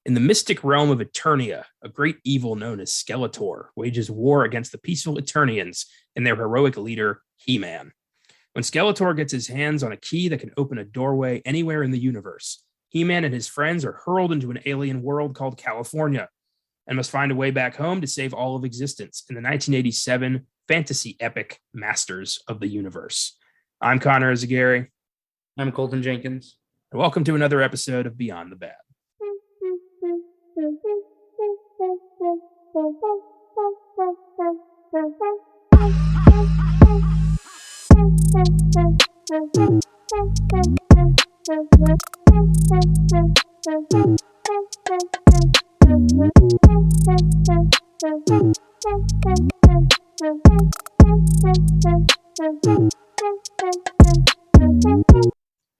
In the mystic realm of Eternia, a great evil known as Skeletor wages war against the peaceful Eternians and their heroic leader, He-Man. When Skeletor gets his hands on a key that can open a doorway anywhere in the universe, He-Man and his friends are hurled into an alien world called California and must find a way back home to save all of existence in the 1987 fantasy epic Masters of the Universe. I'm Connor Eyzaguirre. I'm Colton Jenkins. And welcome to another episode of Beyond the Bad.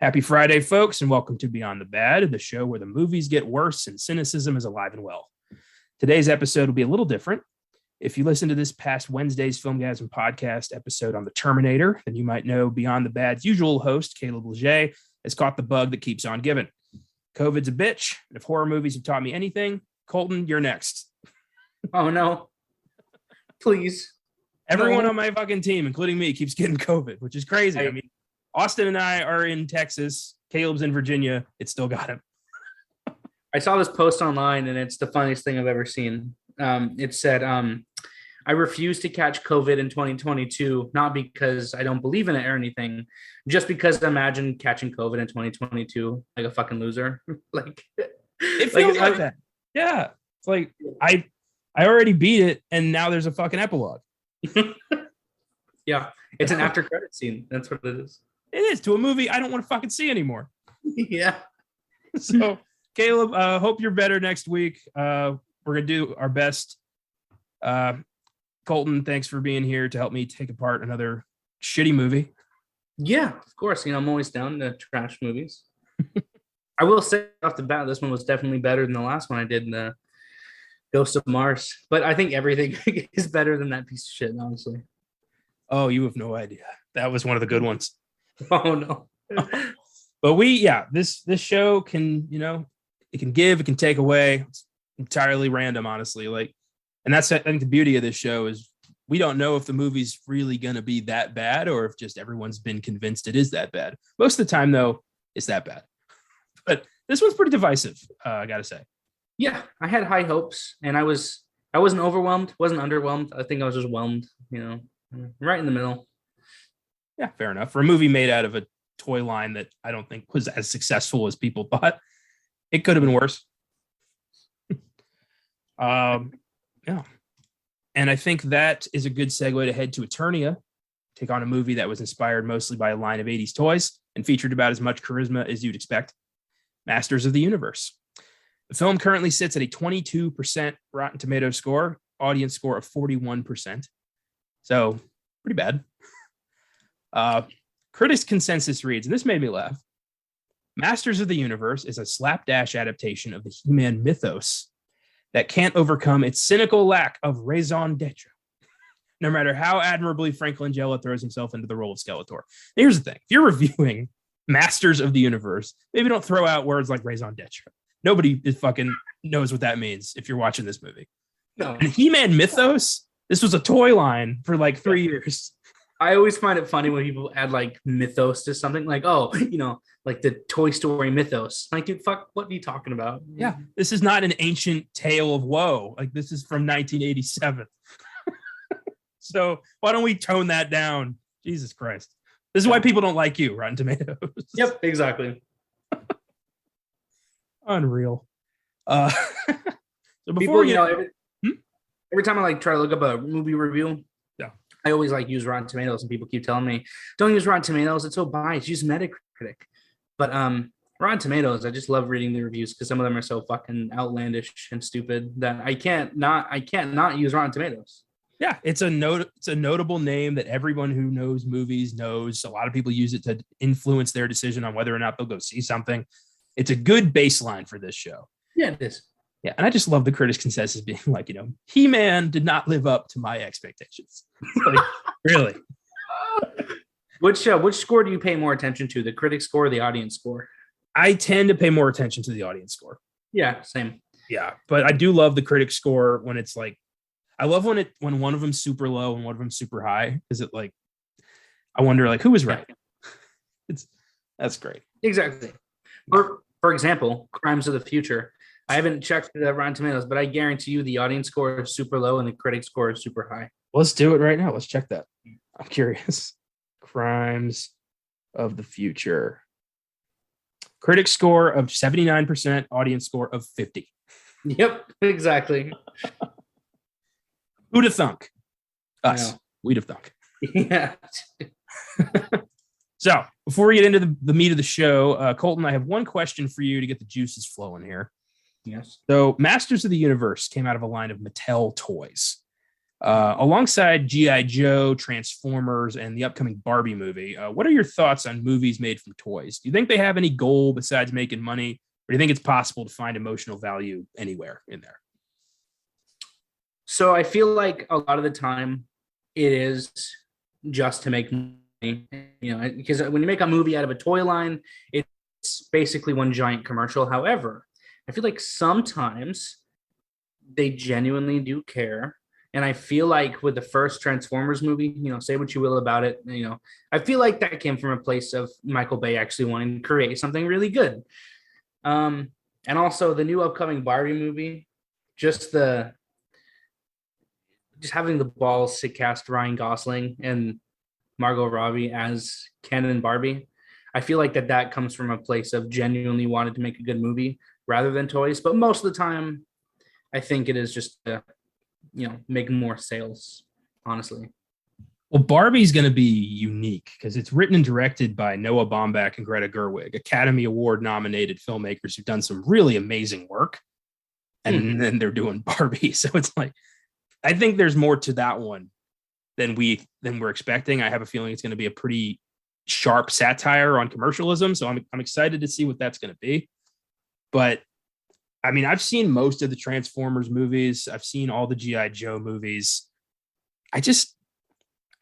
Happy Friday, folks, and welcome to Beyond the Bad, the show where the movies get worse and cynicism is alive and well. Today's episode will be a little different. If you listen to this past Wednesday's Filmgazm podcast episode on the Terminator, then you might know Beyond the Bad's usual host, Caleb Leger, has caught the bug that keeps on giving. COVID's a bitch, and if horror movies have taught me anything, Colton, you're next. Oh, no. Please. Everyone on my fucking team, including me, keeps getting COVID, which is crazy. I mean, Austin and I are in Texas. Caleb's in Virginia. It still got him. I saw this post online, and it's the funniest thing I've ever seen. It said, I refuse to catch COVID in 2022, not because I don't believe in it or anything, just because I imagine catching COVID in 2022 like a fucking loser. Like it feels like that. Yeah. It's like I already beat it, and now there's a fucking epilogue. Yeah. It's an after credit scene. That's what it is. It is to a movie I don't want to fucking see anymore. Yeah. So, Caleb, hope you're better next week. We're going to do our best. Colton, thanks for being here to help me take apart another shitty movie. Yeah, of course. You know, I'm always down to trash movies. I will say off the bat, this one was definitely better than the last one I did in the Ghost of Mars. But I think everything is better than that piece of shit, honestly. Oh, you have no idea. That was one of the good ones. Oh, no. But this show can, it can give, it can take away. It's entirely random, honestly. And that's, I think, the beauty of this show is we don't know if the movie's really going to be that bad or if just everyone's been convinced it is that bad. Most of the time, though, it's that bad. But this one's pretty divisive, I got to say. Yeah, I had high hopes, and I wasn't overwhelmed, wasn't underwhelmed. I think I was just whelmed, right in the middle. Yeah, fair enough. For a movie made out of a toy line that I don't think was as successful as people thought, it could have been worse. Yeah. And I think that is a good segue to head to Eternia, take on a movie that was inspired mostly by a line of 80s toys and featured about as much charisma as you'd expect. Masters of the Universe. The film currently sits at a 22% Rotten Tomatoes score, audience score of 41%. So pretty bad. Critics' consensus reads, and this made me laugh, Masters of the Universe is a slapdash adaptation of the He-Man mythos that can't overcome its cynical lack of raison d'etre, no matter how admirably Frank Langella throws himself into the role of Skeletor. Here's the thing. If you're reviewing Masters of the Universe, maybe don't throw out words like raison d'etre. Nobody fucking knows what that means if you're watching this movie. No. And He-Man mythos, this was a toy line for like 3 years. I always find it funny when people add like mythos to something like, like the Toy Story mythos. Like, dude, fuck, what are you talking about? Yeah, this is not an ancient tale of woe. Like, this is from 1987. So why don't we tone that down? Jesus Christ. This is why people don't like you, Rotten Tomatoes. Yep, exactly. Unreal. So before every time I try to look up a movie review, I always use Rotten Tomatoes, and people keep telling me, don't use Rotten Tomatoes, it's so biased, use Metacritic. But Rotten Tomatoes, I just love reading the reviews because some of them are so fucking outlandish and stupid that I can't not use Rotten Tomatoes. Yeah, it's a notable name that everyone who knows movies knows. A lot of people use it to influence their decision on whether or not they'll go see something. It's a good baseline for this show. Yeah, it is. Yeah, and I just love the critics' consensus being like, He-Man did not live up to my expectations. Really? Which score do you pay more attention to, the critic score or the audience score? I tend to pay more attention to the audience score. Yeah, same. Yeah, but I do love the critic score when it's like, I love when one of them's super low and one of them's super high. Is it like, I wonder like who was right? That's great. Exactly. For example, Crimes of the Future. I haven't checked the Rotten Tomatoes, but I guarantee you the audience score is super low and the critic score is super high. Let's do it right now. Let's check that. I'm curious. Crimes of the Future. Critic score of 79%, audience score of 50. Yep, exactly. Who'd have thunk? Us. We'd have thunk. Yeah. So before we get into the meat of the show, Colton, I have one question for you to get the juices flowing here. Yes. So Masters of the Universe came out of a line of Mattel toys. Alongside G.I. Joe, Transformers, and the upcoming Barbie movie, what are your thoughts on movies made from toys? Do you think they have any goal besides making money, or do you think it's possible to find emotional value anywhere in there? So I feel like a lot of the time it is just to make money, because when you make a movie out of a toy line, it's basically one giant commercial. However, I feel like sometimes they genuinely do care. And I feel like with the first Transformers movie, say what you will about it, I feel like that came from a place of Michael Bay actually wanting to create something really good. And also the new upcoming Barbie movie, just having the balls to cast Ryan Gosling and Margot Robbie as Ken and Barbie. I feel like that comes from a place of genuinely wanted to make a good movie rather than toys. But most of the time, I think it is just to, make more sales, honestly. Well, Barbie's going to be unique because it's written and directed by Noah Baumbach and Greta Gerwig, Academy Award nominated filmmakers who've done some really amazing work. And then they're doing Barbie. So it's like, I think there's more to that one than we're expecting. I have a feeling it's going to be a pretty sharp satire on commercialism. So I'm excited to see what that's going to be. But I mean, I've seen most of the Transformers movies. I've seen all the G.I. Joe movies. If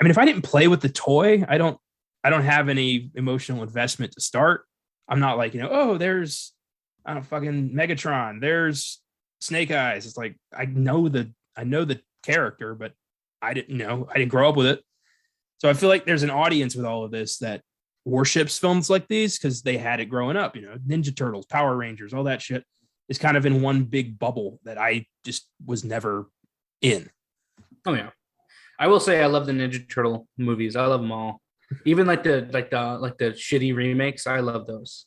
I didn't play with the toy, I don't have any emotional investment to start. I'm not like, there's fucking Megatron, there's Snake Eyes. It's like, I know the character, but I didn't grow up with it. So I feel like there's an audience with all of this that worships films like these because they had it growing up, Ninja Turtles, Power Rangers, all that shit is kind of in one big bubble that I just was never in. Oh yeah. I will say I love the Ninja Turtle movies. I love them all. Even like the shitty remakes. I love those.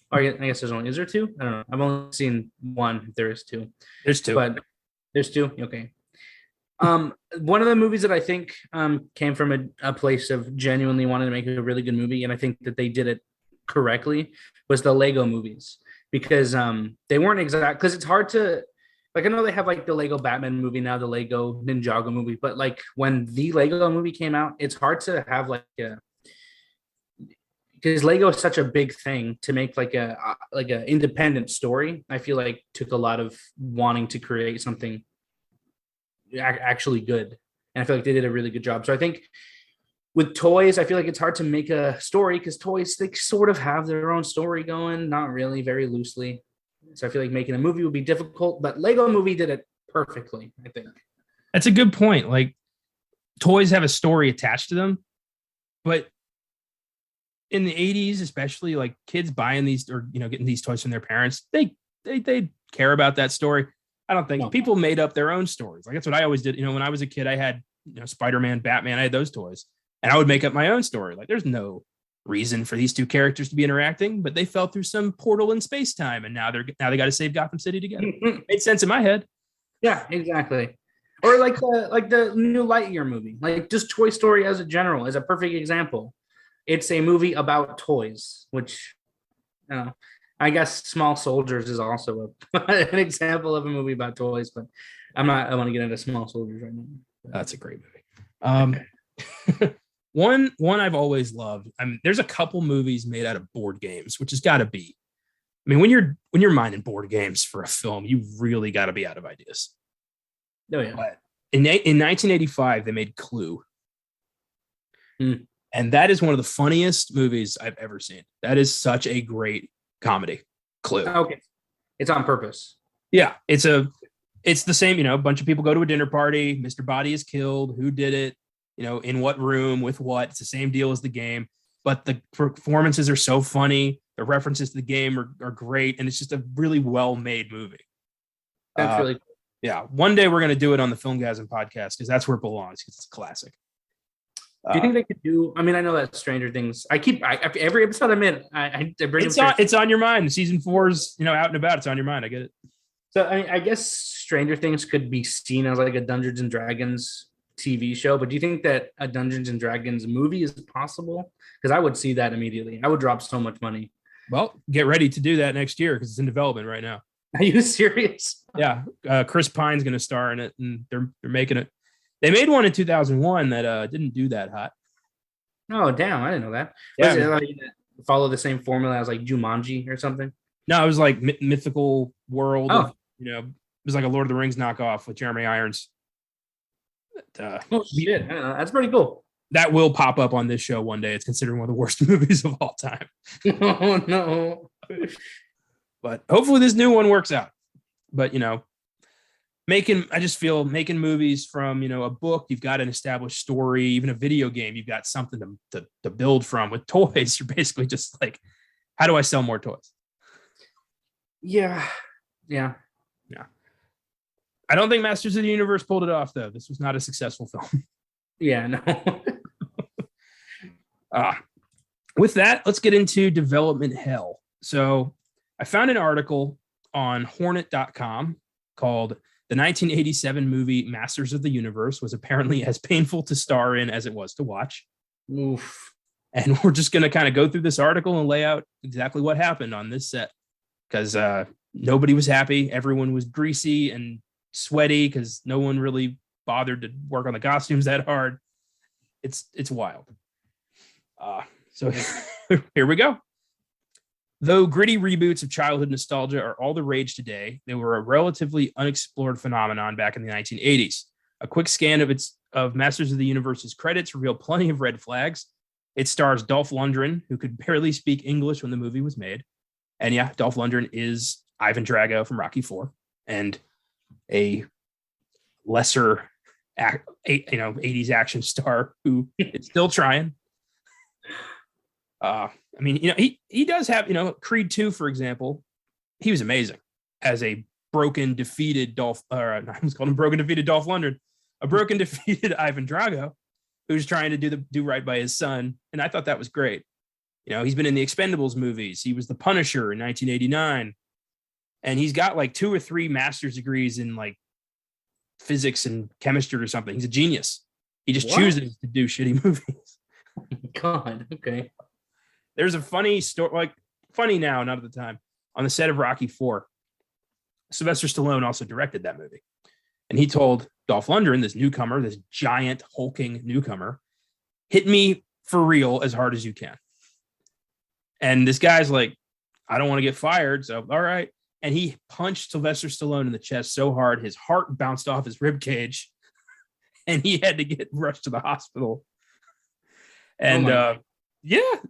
Or I guess is there two? I don't know. I've only seen one. If there is two. There's two. But there's two. Okay. One of the movies that I think came from a place of genuinely wanting to make a really good movie, and I think that they did it correctly, was the Lego movies. Because they weren't exact, because it's hard to, like, I know they have like the Lego Batman movie now, the Lego Ninjago movie, but like when the Lego movie came out, it's hard to have like because Lego is such a big thing to make like a independent story. I feel like took a lot of wanting to create something actually good, and I feel like they did a really good job. So I think with toys, I feel like it's hard to make a story because toys, they sort of have their own story going, not really, very loosely. So I feel like making a movie would be difficult, but Lego movie did it perfectly, I think. That's a good point. Like, toys have a story attached to them, but in the 80s, especially, like, kids buying these or, getting these toys from their parents, they care about that story. I don't think people made up their own stories. Like, that's what I always did. When I was a kid, I had, Spider-Man, Batman, I had those toys. And I would make up my own story. Like, there's no reason for these two characters to be interacting, but they fell through some portal in space time, and now they got to save Gotham City together. Made sense in my head. Yeah, exactly. Or like the new Lightyear movie, like just Toy Story as a general is a perfect example. It's a movie about toys, which I guess Small Soldiers is also an example of a movie about toys, but I want to get into Small Soldiers right now. That's a great movie. One I've always loved. There's a couple movies made out of board games, which has got to be. When you're mining board games for a film, you really got to be out of ideas. Oh yeah. But in 1985, they made Clue, and that is one of the funniest movies I've ever seen. That is such a great comedy. Clue. Okay, it's on purpose. Yeah, it's the same. A bunch of people go to a dinner party. Mr. Body is killed. Who did it? In what room with what? It's the same deal as the game, but the performances are so funny. The references to the game are great, and it's just a really well-made movie. That's really cool. Yeah. One day we're going to do it on the Filmgazm podcast because that's where it belongs. It's a classic. Do you think they could do? I mean, I know that Stranger Things. Every episode I'm in, I bring it's on your mind. Season 4's out and about. It's on your mind. I get it. So I guess Stranger Things could be seen as like a Dungeons and Dragons TV show, but do you think that a Dungeons and Dragons movie is possible? Because I would see that immediately. I would drop so much money. Well, get ready to do that next year because it's in development right now. Are you serious? Yeah, Chris Pine's going to star in it, and they're making it. They made one in 2001 that didn't do that hot. Oh, damn. I didn't know that. Yeah. Was it like follow the same formula as like Jumanji or something? No, it was like mythical world. Oh. It was like a Lord of the Rings knockoff with Jeremy Irons. Oh, shit. That's pretty cool. That will pop up on this show one day. It's considered one of the worst movies of all time. Oh, no. But hopefully this new one works out. But, I just feel making movies from, a book, you've got an established story, even a video game, you've got something to build from. With toys, you're basically just like, how do I sell more toys? Yeah. I don't think Masters of the Universe pulled it off, though. This was not a successful film. Yeah, no. With that, let's get into development hell. So I found an article on Hornet.com called "The 1987 movie Masters of the Universe was apparently as painful to star in as it was to watch." Oof. And we're just going to kind of go through this article and lay out exactly what happened on this set, because nobody was happy. Everyone was greasy and sweaty because no one really bothered to work on the costumes that hard. It's wild. So here we go. Though gritty reboots of childhood nostalgia are all the rage today, they were a relatively unexplored phenomenon back in the 1980s. A quick scan of Masters of the Universe's credits revealed plenty of red flags. It stars Dolph Lundgren, who could barely speak English when the movie was made. And yeah, Dolph Lundgren is Ivan Drago from Rocky IV, and a lesser 80s action star who is still trying. He does have, Creed 2, for example, he was amazing as a broken, defeated Dolph Lundgren, a broken, defeated Ivan Drago, who's trying to do right by his son. And I thought that was great. He's been in the Expendables movies. He was the Punisher in 1989. And he's got like 2 or 3 master's degrees in like physics and chemistry or something. He's a genius. He just chooses to do shitty movies. God, okay. There's a funny story, like funny now, not at the time. On the set of Rocky IV, Sylvester Stallone also directed that movie. And he told Dolph Lundgren, this newcomer, this giant hulking newcomer, hit me for real as hard as you can. And this guy's like, I don't want to get fired. So, all right. And he punched Sylvester Stallone in the chest so hard, his heart bounced off his rib cage and he had to get rushed to the hospital. And,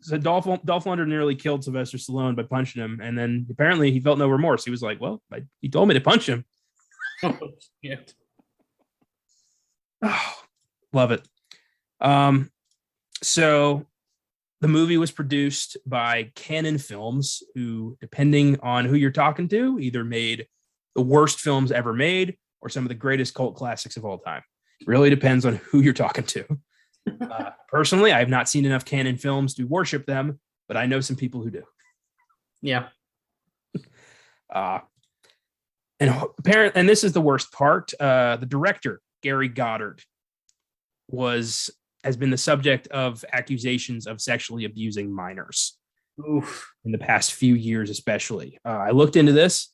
so Dolph Lundgren nearly killed Sylvester Stallone by punching him. And then apparently he felt no remorse. He was like, well, he told me to punch him. Yeah. Oh, love it. So the movie was produced by Canon Films, who, depending on who you're talking to, either made the worst films ever made or some of the greatest cult classics of all time. It really depends on who you're talking to. Personally, I have not seen enough Canon films to worship them, but I know some people who do. Yeah. And this is the worst part. The director, Gary Goddard, has been the subject of accusations of sexually abusing minors. Oof. In the past few years, especially. I looked into this.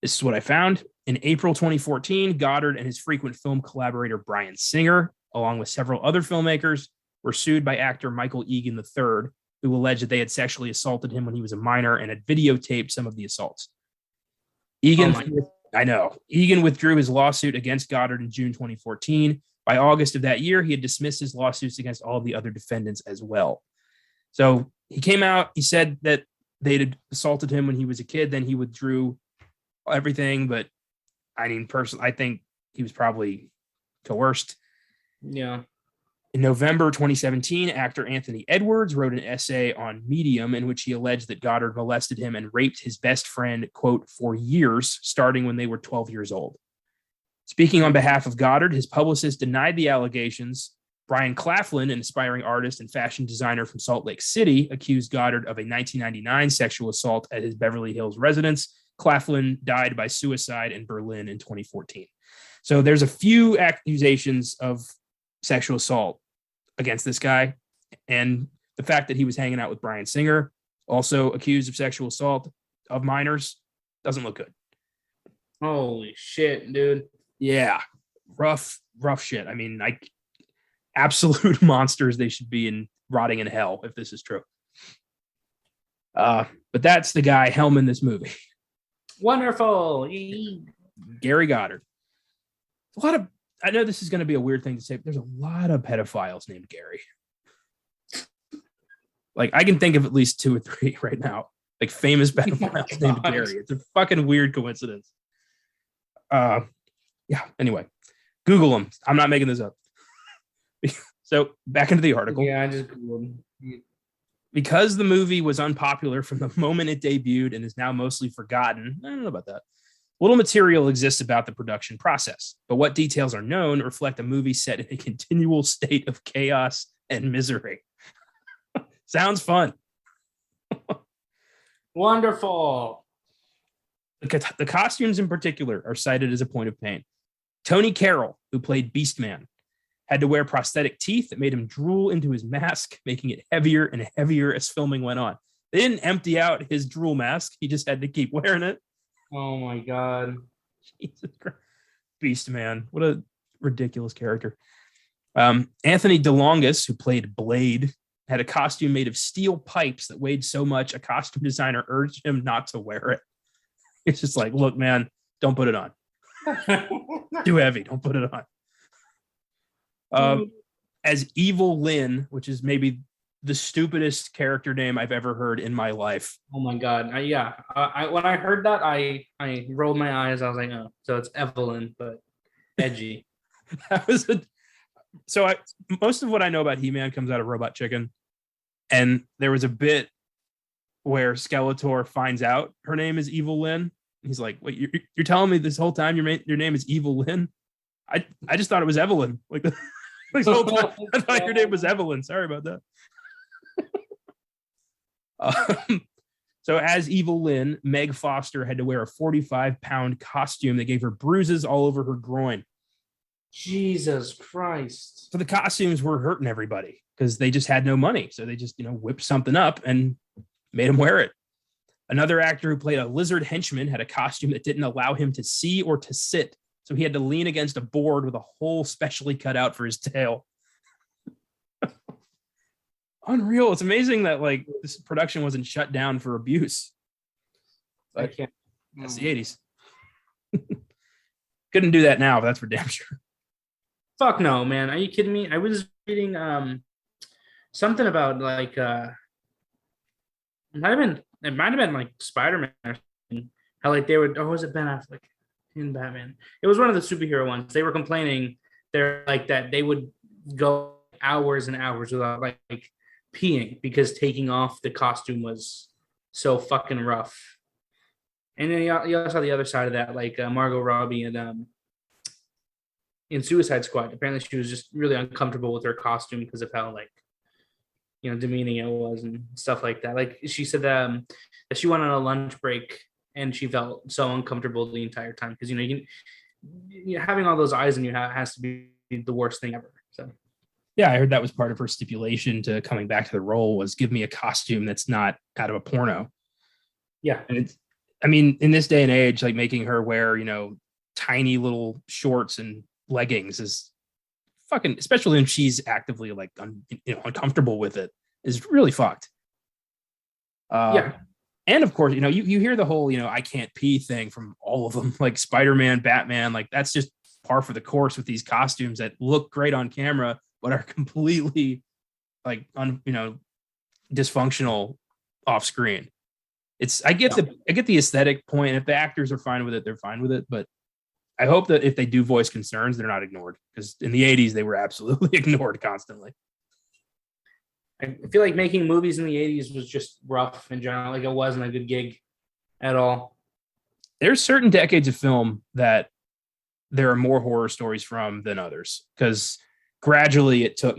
This is what I found. In April 2014, Goddard and his frequent film collaborator, Bryan Singer, along with several other filmmakers, were sued by actor Michael Egan III, who alleged that they had sexually assaulted him when he was a minor and had videotaped some of the assaults. Egan withdrew his lawsuit against Goddard in June 2014. By August of that year, he had dismissed his lawsuits against all of the other defendants as well. So he came out, he said that they had assaulted him when he was a kid, then he withdrew everything, but I mean, personally, I think he was probably coerced. Yeah. In November 2017, actor Anthony Edwards wrote an essay on Medium in which he alleged that Goddard molested him and raped his best friend, quote, for years, starting when they were 12 years old. Speaking on behalf of Goddard, his publicist denied the allegations. Brian Claflin, an aspiring artist and fashion designer from Salt Lake City, accused Goddard of a 1999 sexual assault at his Beverly Hills residence. Claflin died by suicide in Berlin in 2014. So there's a few accusations of sexual assault against this guy. And the fact that he was hanging out with Bryan Singer, also accused of sexual assault of minors, doesn't look good. Holy shit, dude. Yeah. Rough shit. I mean, absolute monsters. They should be rotting in hell if this is true. But that's the guy helming this movie. Wonderful. Gary Goddard. I know this is going to be a weird thing to say, but there's a lot of pedophiles named Gary. Like, I can think of at least 2 or 3 right now, like famous pedophiles named Gary. It's a fucking weird coincidence. Yeah, anyway, Google them. I'm not making this up. So back into the article. Yeah, I just Googled. Because the movie was unpopular from the moment it debuted and is now mostly forgotten, I don't know about that. Little material exists about the production process, but what details are known reflect a movie set in a continual state of chaos and misery. Sounds fun. Wonderful. The costumes in particular are cited as a point of pain. Tony Carroll, who played Beastman, had to wear prosthetic teeth that made him drool into his mask, making it heavier and heavier as filming went on. They didn't empty out his drool mask. He just had to keep wearing it. Oh my God. Jesus Christ. Beastman. What a ridiculous character. Anthony DeLongis, who played Blade, had a costume made of steel pipes that weighed so much a costume designer urged him not to wear it. It's just like, look, man, don't put it on. Too heavy. Don't put it on. As Evil Lynn, which is maybe the stupidest character name I've ever heard in my life. Oh my God. When I heard that, I rolled my eyes. I was like, oh, so it's Evelyn, but edgy. Most of what I know about He-Man comes out of Robot Chicken. And there was a bit where Skeletor finds out her name is Evil Lynn. He's like, wait, you're telling me this whole time your name is Evil Lynn? I just thought it was Evelyn. Like this whole time, I thought your name was Evelyn. Sorry about that. So as Evil Lynn, Meg Foster had to wear a 45-pound costume that gave her bruises all over her groin. Jesus Christ. So the costumes were hurting everybody because they just had no money. So they just, whipped something up and made him wear it. Another actor who played a lizard henchman had a costume that didn't allow him to see or to sit. So he had to lean against a board with a hole specially cut out for his tail. Unreal. It's amazing that this production wasn't shut down for abuse. But I can't. That's the 80s. Couldn't do that now, but that's for damn sure. Fuck no, man. Are you kidding me? I was reading something about it might have been like Spider-Man or something. How they would, or was it Ben Affleck in Batman? It was one of the superhero ones. They were complaining they're like that they would go hours and hours without peeing because taking off the costume was so fucking rough. And then you also saw the other side of that, Margot Robbie and in Suicide Squad. Apparently she was just really uncomfortable with her costume because of how demeaning it was and stuff like that. She said that she went on a lunch break and she felt so uncomfortable the entire time because having all those eyes on you has to be the worst thing ever. So yeah, I heard that was part of her stipulation to coming back to the role was give me a costume that's not out of a porno. Yeah. And in this day and age, making her wear, tiny little shorts and leggings is fucking, especially when she's actively uncomfortable with it, is really fucked. Yeah. And of course, you hear the whole, I can't pee thing from all of them, like Spider-Man, Batman, that's just par for the course with these costumes that look great on camera, but are completely dysfunctional off screen. I get the aesthetic point. If the actors are fine with it, they're fine with it. But I hope that if they do voice concerns, they're not ignored, because in the 80s, they were absolutely ignored constantly. I feel like making movies in the 80s was just rough in general. Like, it wasn't a good gig at all. There's certain decades of film that there are more horror stories from than others, because gradually it took,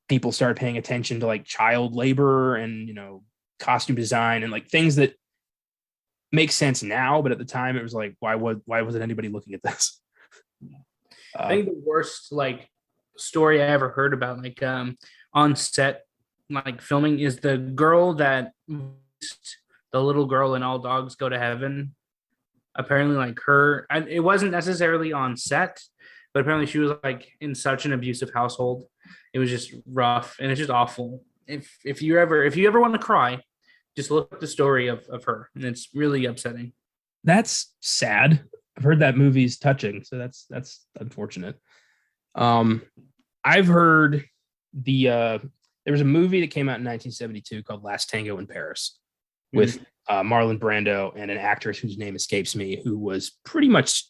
people started paying attention to like child labor and, costume design and like things that make sense now. But at the time it was like, why wasn't anybody looking at this? I think the worst like story I ever heard about like on set like filming is the girl that the little girl in All Dogs Go to Heaven. Apparently like it wasn't necessarily on set, but apparently she was like in such an abusive household. It was just rough and it's just awful. If you ever want to cry, just look at the story of her, and it's really upsetting. That's sad. I've heard that movie's touching, so that's unfortunate. I've heard there was a movie that came out in 1972 called Last Tango in Paris with Marlon Brando and an actress whose name escapes me, who was pretty much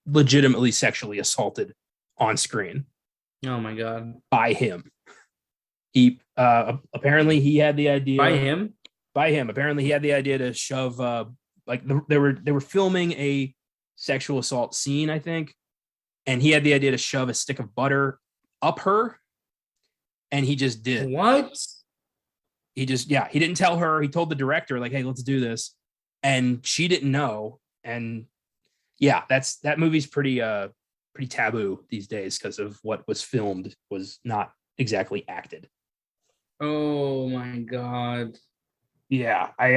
legitimately sexually assaulted on screen. Oh my God. By him. He apparently he had the idea. By him. Apparently he had the idea to shove they were filming a sexual assault scene, I think, and he had the idea to shove a stick of butter up her, and he just did. What? He didn't tell her. He told the director, like, hey, let's do this. And she didn't know. And yeah, that movie's pretty taboo these days because of what was filmed was not exactly acted. Oh my God. Yeah. I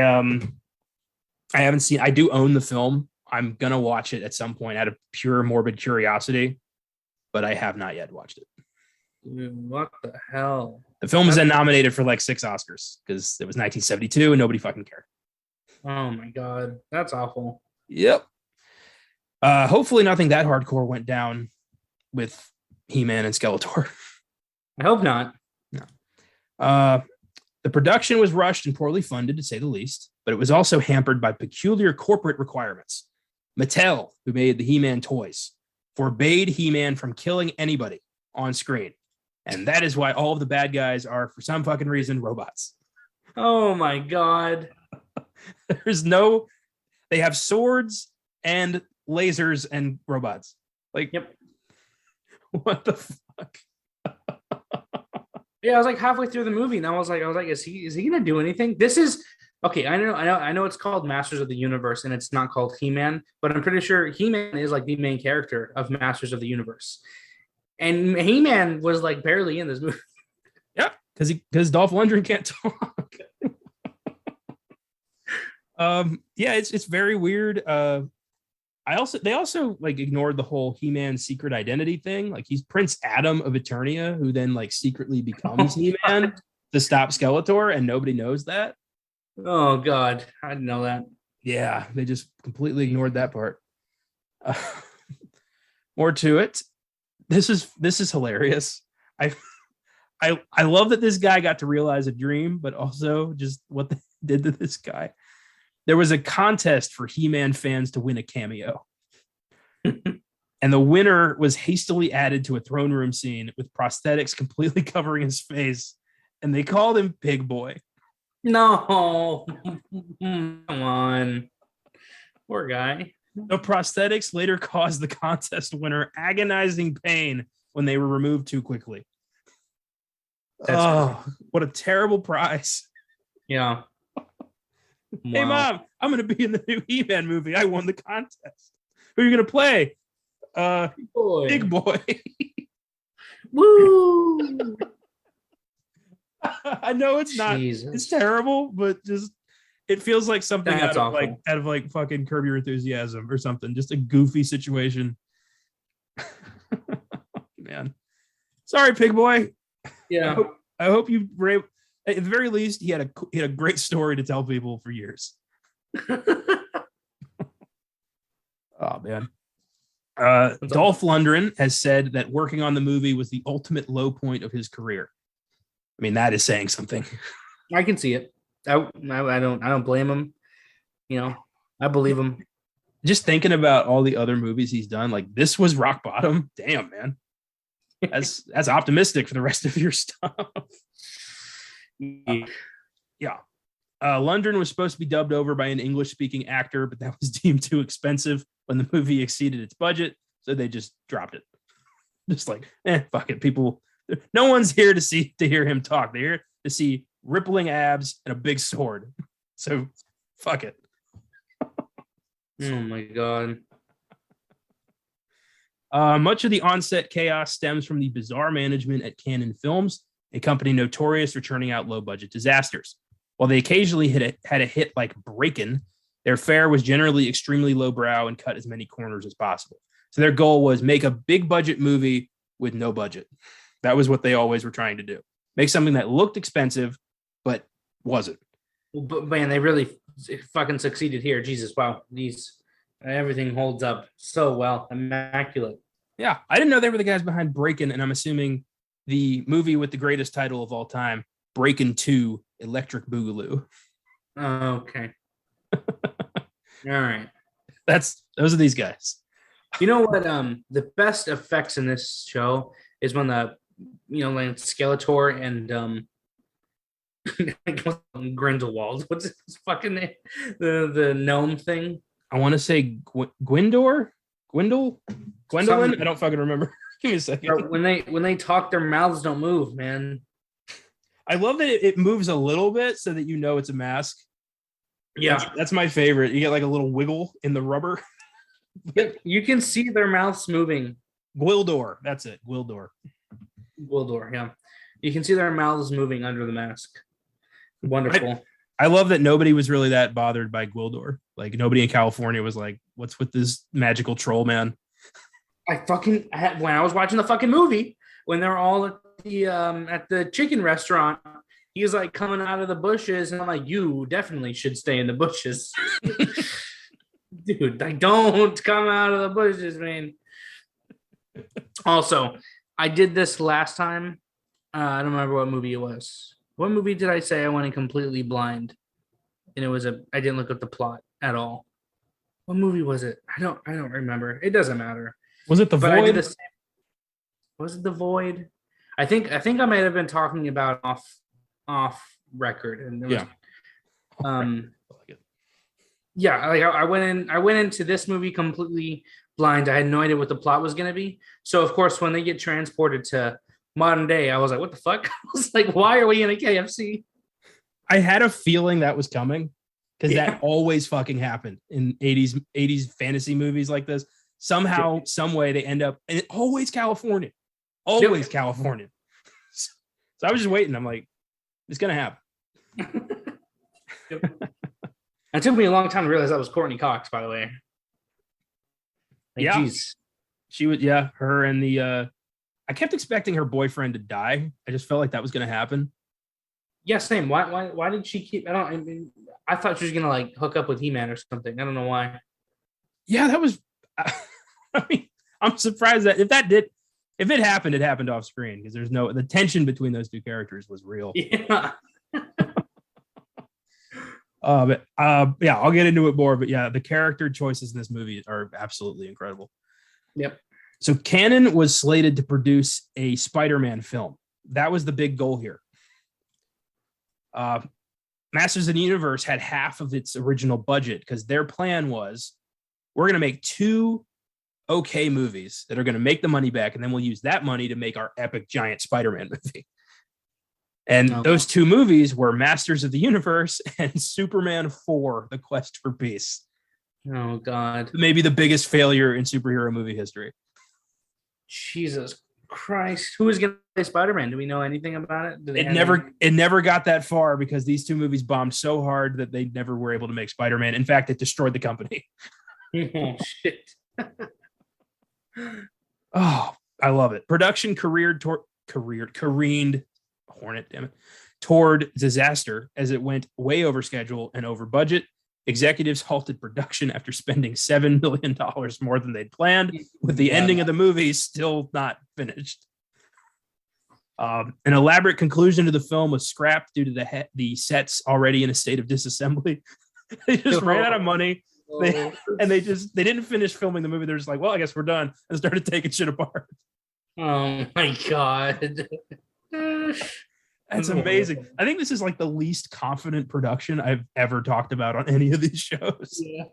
haven't seen, I do own the film. I'm going to watch it at some point out of pure morbid curiosity, but I have not yet watched it. Dude, what the hell? The film was then nominated for like 6 Oscars because it was 1972 and nobody fucking cared. Oh my God. That's awful. Yep. Hopefully nothing that hardcore went down with He-Man and Skeletor. I hope not. No. The production was rushed and poorly funded, to say the least, but it was also hampered by peculiar corporate requirements. Mattel, who made the He-Man toys, forbade He-Man from killing anybody on screen. And that is why all of the bad guys are, for some fucking reason, robots. Oh my God. They have swords and lasers and robots. Like, yep. What the fuck? Yeah, I was like halfway through the movie, and I was like, is he gonna do anything? This is okay. I know it's called Masters of the Universe, and it's not called He-Man, but I'm pretty sure He-Man is like the main character of Masters of the Universe. And He-Man was like barely in this movie. Yeah, because Dolph Lundgren can't talk. Yeah, it's very weird. They also like ignored the whole He-Man secret identity thing. Like, he's Prince Adam of Eternia, who then like secretly becomes He-Man to stop Skeletor, and nobody knows that. Oh God, I didn't know that. Yeah, they just completely ignored that part. More to it. This is hilarious. I love that this guy got to realize a dream, but also just what they did to this guy. There was a contest for He-Man fans to win a cameo. And the winner was hastily added to a throne room scene with prosthetics completely covering his face. And they called him Pig Boy. No. Come on. Poor guy. The prosthetics later caused the contest winner agonizing pain when they were removed too quickly. What a terrible prize. Yeah. Hey, Mom, I'm going to be in the new He-Man movie. I won the contest. Who are you going to play? Big Boy. Woo! I know it's not. Jesus. It's terrible, but just it feels like something That's out of fucking Curb Your Enthusiasm or something. Just a goofy situation. Man, sorry, Pig Boy. Yeah. I hope you were able. At the very least, he had a great story to tell people for years. Oh, man. Dolph Lundgren has said that working on the movie was the ultimate low point of his career. I mean, that is saying something. I can see it. I don't blame him. I believe him. Just thinking about all the other movies he's done, like this was rock bottom. Damn, man. That's optimistic for the rest of your stuff. Yeah. Lundgren was supposed to be dubbed over by an English-speaking actor, but that was deemed too expensive when the movie exceeded its budget, so they just dropped it. Just like, fuck it. People, no one's here to hear him talk. They're here to see rippling abs and a big sword. So, fuck it. Oh my god. Much of the onset chaos stems from the bizarre management at Cannon Films, a company notorious for churning out low-budget disasters. While they occasionally had a hit like Breakin', their fare was generally extremely lowbrow and cut as many corners as possible. So their goal was make a big budget movie with no budget. That was what they always were trying to do. Make something that looked expensive, but wasn't. But man, they really fucking succeeded here. Jesus, wow. Everything holds up so well. Immaculate. Yeah, I didn't know they were the guys behind Breakin', and I'm assuming the movie with the greatest title of all time, Breakin' 2, Electric Boogaloo. Okay. All right. Those are these guys. You know what? The best effects in this show is when like Skeletor and Grindelwald. What's his fucking name? The gnome thing. I want to say Gwendolyn. I don't fucking remember. Give me a second. When they talk, their mouths don't move, man. I love that it moves a little bit so that you know it's a mask. Yeah, that's my favorite. You get like a little wiggle in the rubber. You can see their mouths moving. Gwildor, that's it. Gwildor, yeah. You can see their mouths moving under the mask. Wonderful. I love that nobody was really that bothered by Gwildor. Like nobody in California was like, "What's with this magical troll man?" When I was watching the fucking movie, when they're all at the chicken restaurant, he was like coming out of the bushes, and I'm like, "You definitely should stay in the bushes." Dude, like, don't come out of the bushes, man. Also, I did this last time. I don't remember what movie it was. What movie did I say I went in completely blind? And I didn't look at the plot at all. What movie was it? I don't remember. It doesn't matter. Was it The Void? Was it The Void? I think I might have been talking about off record, and there was, yeah, like I went into this movie completely blind. I had no idea what the plot was going to be. So of course, when they get transported to modern day, I was like, what the fuck? I was like, why are we in a KFC? I had a feeling that was coming because that always fucking happened in 80s fantasy movies like this. Somehow, some way they end up, and always California. Always California. So I was just waiting. I'm like, it's going to happen. It took me a long time to realize that was Courtney Cox, by the way. Geez. She was, her and the, I kept expecting her boyfriend to die. I just felt like that was going to happen. Yeah, same. Why did she keep, I thought she was going to like hook up with He-Man or something. I don't know why. Yeah, that was, I'm surprised that if it happened, it happened off screen because the tension between those two characters was real. Yeah. I'll get into it more. But yeah, the character choices in this movie are absolutely incredible. Yep. So Cannon was slated to produce a Spider-Man film. That was the big goal here. Masters of the Universe had half of its original budget because their plan was, we're going to make 2 okay movies that are going to make the money back, and then we'll use that money to make our epic giant Spider-Man movie. And those 2 movies were Masters of the Universe and Superman 4, The Quest for Peace. Oh, God. Maybe the biggest failure in superhero movie history. Jesus Christ. Who is going to play Spider-Man? Do we know anything about it? It never got that far because these 2 movies bombed so hard that they never were able to make Spider-Man. In fact, it destroyed the company. Oh, shit. Oh, I love it. Production careened Hornet, damn it, toward disaster as it went way over schedule and over budget. Executives halted production after spending $7 million more than they'd planned, with the ending of the movie still not finished. An elaborate conclusion to the film was scrapped due to the sets already in a state of disassembly. They just ran out of money. They didn't finish filming the movie. They're just like, well, I guess we're done, and started taking shit apart. Oh my god. That's amazing. I think this is like the least confident production I've ever talked about on any of these shows. Yeah.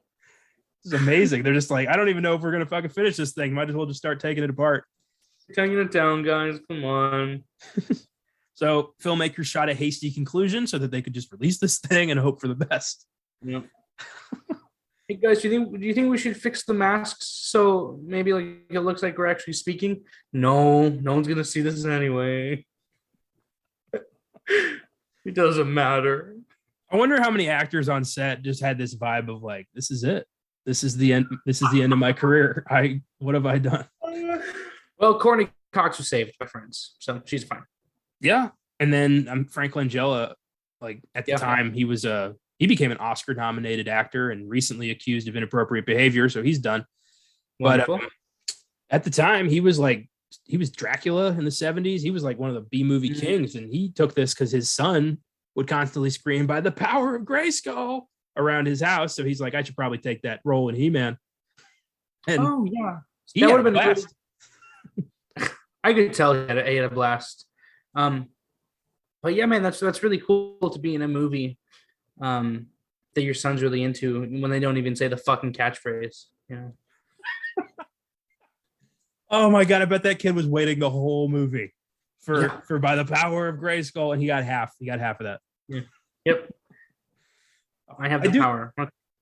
This is amazing. They're just like, I don't even know if we're gonna fucking finish this thing. Might as well just start taking it apart. Taking it down, guys. Come on. So filmmakers shot a hasty conclusion so that they could just release this thing and hope for the best. Yeah. Hey guys, do you think we should fix the masks so maybe like it looks like we're actually speaking? No one's gonna see this anyway. It doesn't matter. I wonder how many actors on set just had this vibe of like, this is it. This is the end. This is the end of my career. What have I done? Well, Courtney Cox was saved by friends, so she's fine. Yeah, and then Frank Langella, like at the time, he became an Oscar-nominated actor and recently accused of inappropriate behavior, so he's done. Wonderful. But at the time, he was Dracula in the 70s. He was like one of the B-movie kings, and he took this because his son would constantly scream by the power of Grayskull around his house. So he's like, I should probably take that role in He-Man. And that would have been a blast. I could tell he had a blast. But yeah, man, that's really cool to be in a movie that your son's really into when they don't even say the fucking catchphrase. You know. Oh my god, I bet that kid was waiting the whole movie for by the power of Grayskull, and he got half of that. Yeah. Yep. I have the power.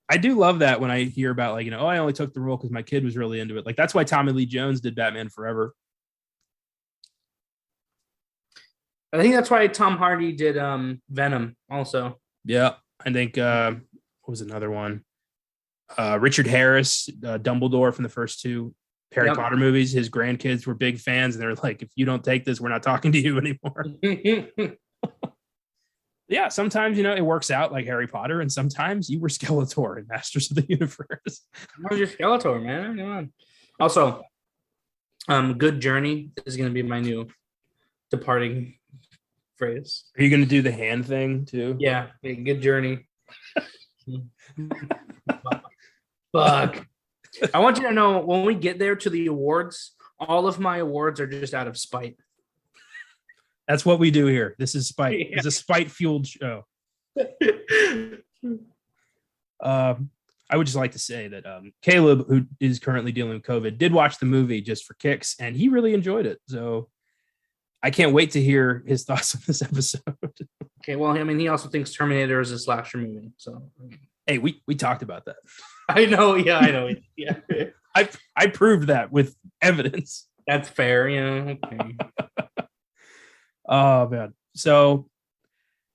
I do love that when I hear about like, I only took the role because my kid was really into it. Like that's why Tommy Lee Jones did Batman Forever. I think that's why Tom Hardy did Venom also. Yeah. I think what was another one? Richard Harris, Dumbledore from the first two Harry Potter movies. His grandkids were big fans, and they're like, if you don't take this, we're not talking to you anymore. Yeah, sometimes it works out like Harry Potter, and sometimes you were Skeletor in Masters of the Universe. I was just Skeletor, man. Come on. Also, good journey is going to be my new departing phrase. Are you going to do the hand thing too? Yeah, good journey. Fuck. I want you to know when we get there to the awards, all of my awards are just out of spite. That's what we do here. This is spite. Yeah. It's a spite-fueled show. I would just like to say that Caleb, who is currently dealing with COVID, did watch the movie just for kicks, and he really enjoyed it. So I can't wait to hear his thoughts on this episode. Okay, well, I mean, he also thinks Terminator is a slasher movie. So, hey, we talked about that. I know. Yeah, I know. Yeah, I proved that with evidence. That's fair. Yeah. Okay. Oh man. So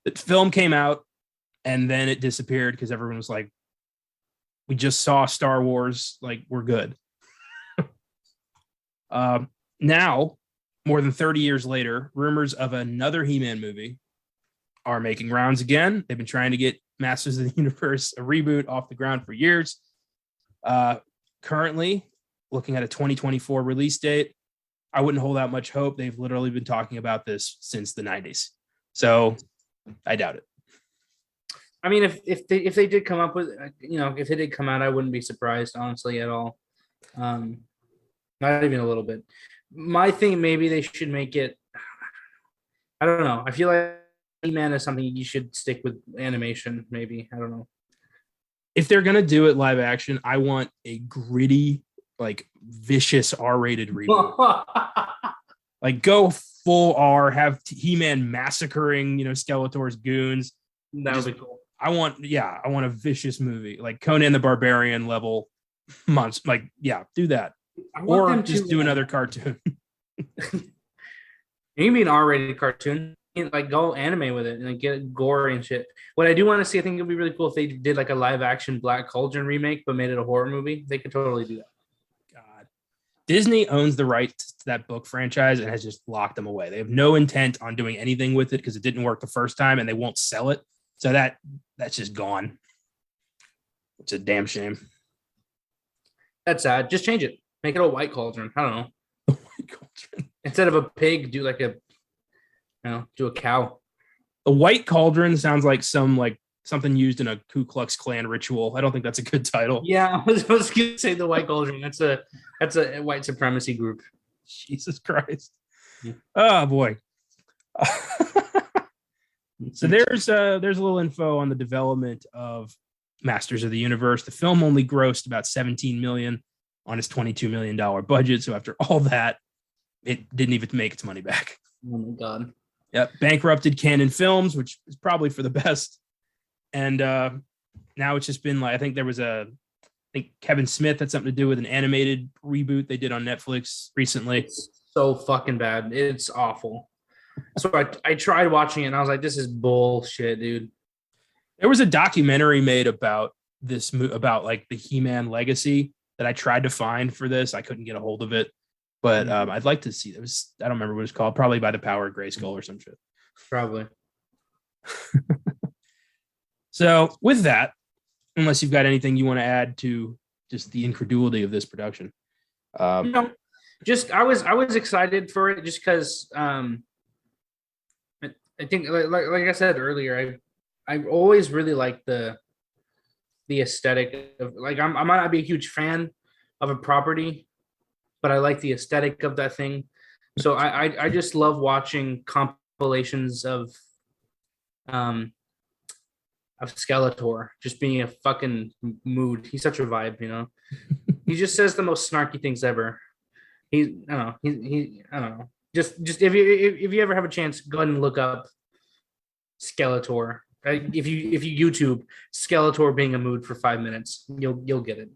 the film came out and then it disappeared because everyone was like, we just saw Star Wars, like we're good. Now, more than 30 years later, rumors of another He-Man movie are making rounds again. They've been trying to get Masters of the Universe, a reboot, off the ground for years. Currently, looking at a 2024 release date, I wouldn't hold out much hope. They've literally been talking about this since the 90s. So I doubt it. I mean, if they did come up with, if it did come out, I wouldn't be surprised, honestly, at all. Not even a little bit. My thing, maybe they should make it, I don't know. I feel like He-Man is something you should stick with animation, maybe. I don't know. If they're going to do it live action, I want a gritty, like vicious R-rated reboot. Like go full R, have He-Man massacring, Skeletor's goons. That would be cool. I want a vicious movie, like Conan the Barbarian level months. Like, yeah, do that. Or just do another cartoon. You mean R-rated cartoon? Like go anime with it and like, get gory and shit. What I do want to see, I think it'd be really cool if they did like a live action Black Cauldron remake, but made it a horror movie. They could totally do that. God, Disney owns the rights to that book franchise and has just locked them away. They have no intent on doing anything with it because it didn't work the first time, and they won't sell it. So that's just gone. It's a damn shame. That's sad. Just change it. Make it a white cauldron. I don't know. A white cauldron. Instead of a pig, do like do a cow. A white cauldron sounds like some like something used in a Ku Klux Klan ritual. I don't think that's a good title. Yeah, I was going to say the White Cauldron. That's a white supremacy group. Jesus Christ. Yeah. Oh boy. So there's a little info on the development of Masters of the Universe. The film only grossed about $17 million on its $22 million budget. So after all that, it didn't even make its money back. Oh my God. Yep. Bankrupted Canon Films, which is probably for the best. And now it's just been like, I think Kevin Smith had something to do with an animated reboot they did on Netflix recently. It's so fucking bad. It's awful. So I tried watching it and I was like, this is bullshit, dude. There was a documentary made about this, about like the He-Man legacy that I tried to find for this. I couldn't get a hold of it, but I'd like to see it. I don't remember what it's called. Probably By the Power of Grayskull or some shit. Probably. So with that, unless you've got anything you want to add to just the incredulity of this production. No, just I was excited for it just because I think like I said earlier, I always really liked the aesthetic of, like, I might not be a huge fan of a property, but I like the aesthetic of that thing. So I just love watching compilations of Skeletor just being a fucking mood. He's such a vibe, you know. He just says the most snarky things ever. I don't know. Just if you ever have a chance, go ahead and look up Skeletor. If you YouTube Skeletor being a mood for 5 minutes, you'll get it.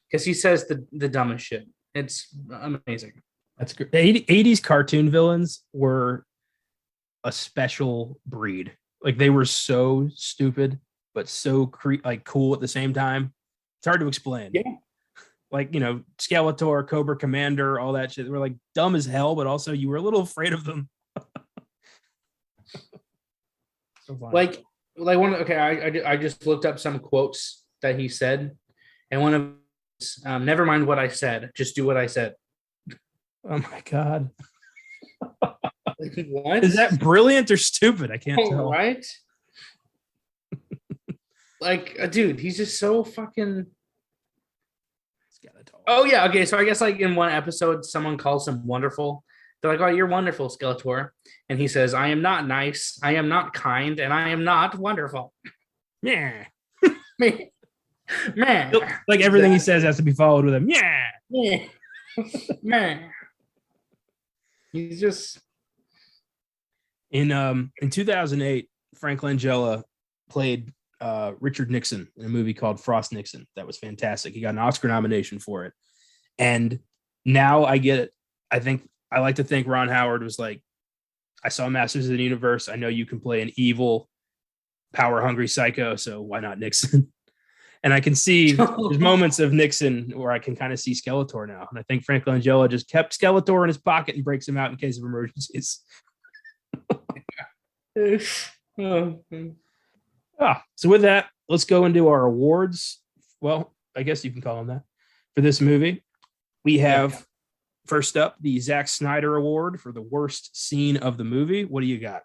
Because he says the dumbest shit. It's amazing. That's great. The 80s cartoon villains were a special breed. Like, they were so stupid, but so cool at the same time. It's hard to explain. Yeah. Like, you know, Skeletor, Cobra Commander, all that shit. They were like dumb as hell, but also you were a little afraid of them. So like one. Okay, I just looked up some quotes that he said, and one of never mind what I said, just do what I said. Oh my God. Like, what? Is that brilliant or stupid? I can't tell. Right? Like, dude, he's just so fucking. Oh yeah, okay. So I guess like in one episode, someone calls him wonderful. They're like, "Oh, you're wonderful, Skeletor," and he says, "I am not nice, I am not kind, and I am not wonderful." Yeah, man. Like everything he says has to be followed with a yeah, man. He's just in 2008, Frank Langella played Richard Nixon in a movie called Frost Nixon. That was fantastic. He got an Oscar nomination for it. And now I get it. I like to think Ron Howard was like, I saw Masters of the Universe. I know you can play an evil, power-hungry psycho, so why not Nixon? And I can see there's moments of Nixon where I can kind of see Skeletor now. And I think Frank Langella just kept Skeletor in his pocket and breaks him out in case of emergencies. So with that, let's go into our awards. Well, I guess you can call them that for this movie. We have first up the Zack Snyder Award for the worst scene of the movie. What do you got?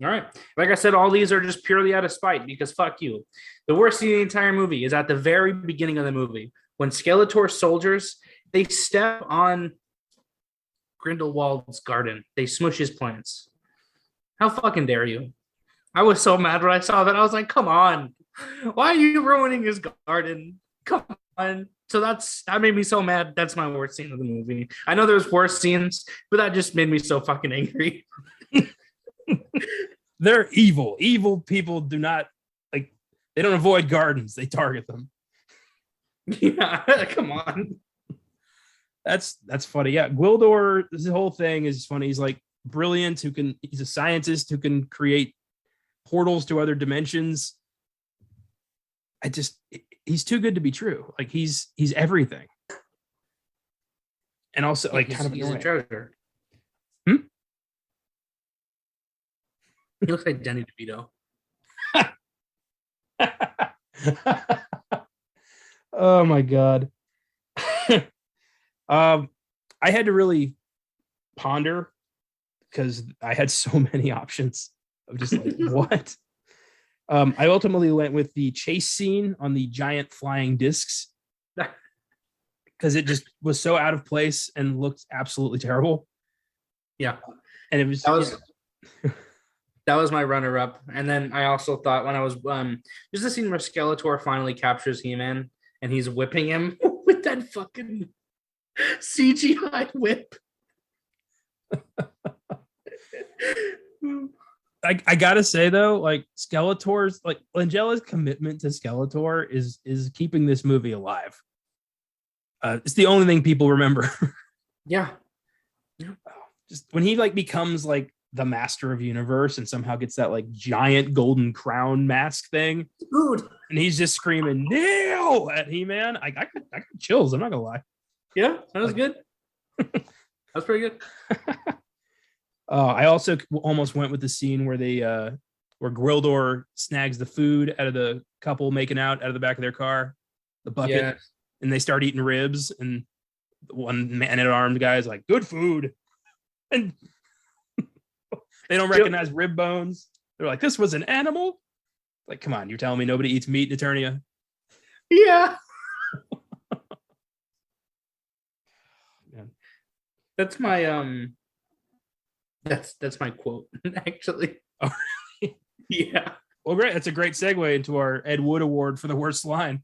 All right. Like I said, all these are just purely out of spite because fuck you. The worst scene in the entire movie is at the very beginning of the movie when Skeletor soldiers, they step on Grindelwald's garden. They smush his plants. How fucking dare you? I was so mad when I saw that. I was like, come on. Why are you ruining his garden? Come on. So that made me so mad. That's my worst scene of the movie. I know there's worse scenes, but that just made me so fucking angry. They're evil. Evil people do not, like, they don't avoid gardens. They target them. Yeah, come on. That's funny. Yeah, Gwildor, this whole thing is funny. He's like brilliant. He's a scientist who can create portals to other dimensions. He's too good to be true. Like he's everything. And also like kind of he's a treasure. He looks like Danny DeVito. Oh my God. I had to really ponder because I had so many options of just like what. I ultimately went with the chase scene on the giant flying discs because it just was so out of place and looked absolutely terrible. Yeah, and it was that was my runner-up. And then I also thought when I was there's the scene where Skeletor finally captures He-Man and he's whipping him with that fucking CGI whip. I gotta say though, like Skeletor's, like Langella's commitment to Skeletor is keeping this movie alive. It's the only thing people remember. Yeah. Just when he like becomes like the master of universe and somehow gets that like giant golden crown mask thing, dude, and he's just screaming "Neil" at He-Man. I got chills. I'm not gonna lie. Yeah, that was good. That's pretty good. I also almost went with the scene where they where Gwildor snags the food out of the couple making out of the back of their car, the bucket, and they start eating ribs, and one man-at-armed guy is like, "Good food," and they don't recognize rib bones. They're like, "This was an animal." Like, come on, you're telling me nobody eats meat in Eternia? Yeah. That's my that's my quote, actually. Oh, really? Yeah. Well, great. That's a great segue into our Ed Wood Award for the worst line.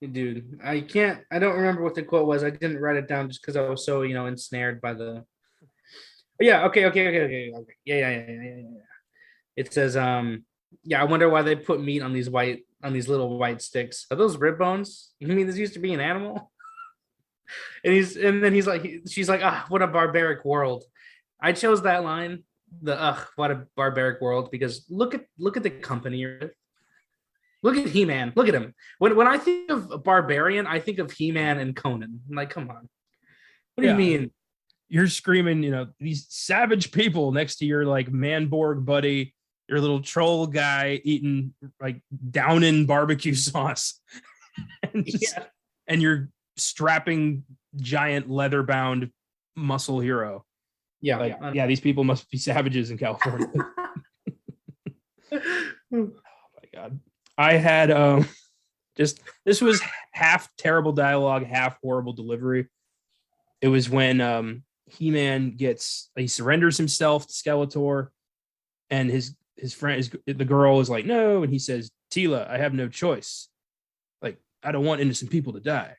Dude, I don't remember what the quote was. I didn't write it down just because I was so, ensnared by the. Yeah, okay. Yeah. It says, I wonder why they put meat on these little white sticks. Are those rib bones? You mean this used to be an animal? And then she's like, what a barbaric world. I chose that line, what a barbaric world, because look at the company you're with. Look at He-Man. Look at him. When I think of barbarian, I think of He-Man and Conan. I'm like, come on. What do you mean? You're screaming, these savage people next to your like Manborg buddy, your little troll guy eating like down in barbecue sauce, and your strapping giant leather bound muscle hero. Yeah, these people must be savages in California. Oh my God. I had this was half terrible dialogue, half horrible delivery. It was when He-Man he surrenders himself to Skeletor, and his friend, the girl, is like, no, and he says, Tila, I have no choice. Like, I don't want innocent people to die.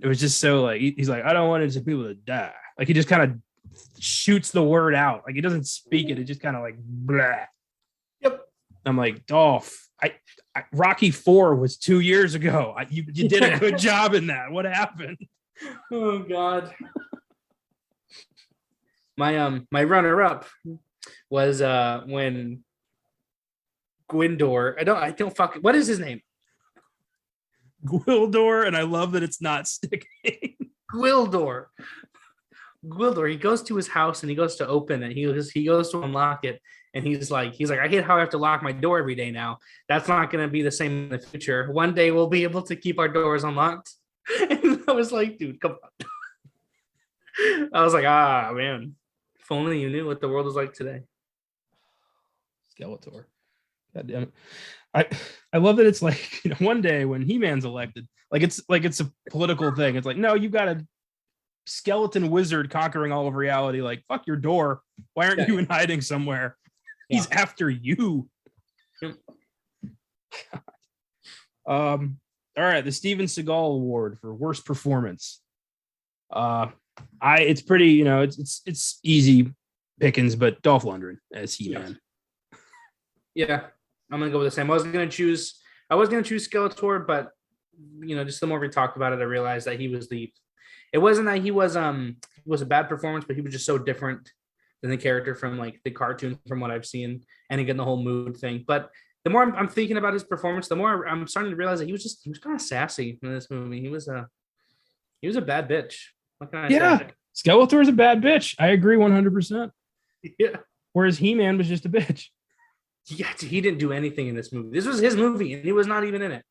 It was just so like he's like, I don't want innocent people to die. Like he just kind of shoots the word out. Like he doesn't speak it. It just kind of like blah. Yep. I'm like, Dolph, Rocky 4 was 2 years ago. You did a good job in that. What happened? Oh God. My runner-up was when Gwildor. I don't fucking. What is his name? Gwildor, and I love that it's not sticking. Gwildor. He goes to his house and he goes to open it. He goes to unlock it, and he's like, I hate how I have to lock my door every day now. That's not going to be the same in the future. One day we'll be able to keep our doors unlocked. And I was like, dude, come on. I was like, man, if only you knew what the world was like today. Skeletor. God damn it. I love that it's like, one day when He-Man's elected, it's a political thing. It's like, no, you got a skeleton wizard conquering all of reality. Like, fuck your door. Why aren't you in hiding somewhere? Yeah. He's after you. All right, the Steven Seagal Award for worst performance. It's pretty, it's easy pickings, but Dolph Lundgren as He-Man. Yeah, I'm gonna go with the same. I was gonna choose Skeletor, but just the more we talked about it, I realized that it wasn't that he was a bad performance, but he was just so different than the character from like the cartoon from what I've seen, and again the whole mood thing. But the more I'm thinking about his performance, the more I'm starting to realize that he was kind of sassy in this movie. He was a bad bitch. What can I say? Skeletor is a bad bitch. I agree 100%. Yeah. Whereas He-Man was just a bitch. Yeah, he didn't do anything in this movie. This was his movie, and he was not even in it.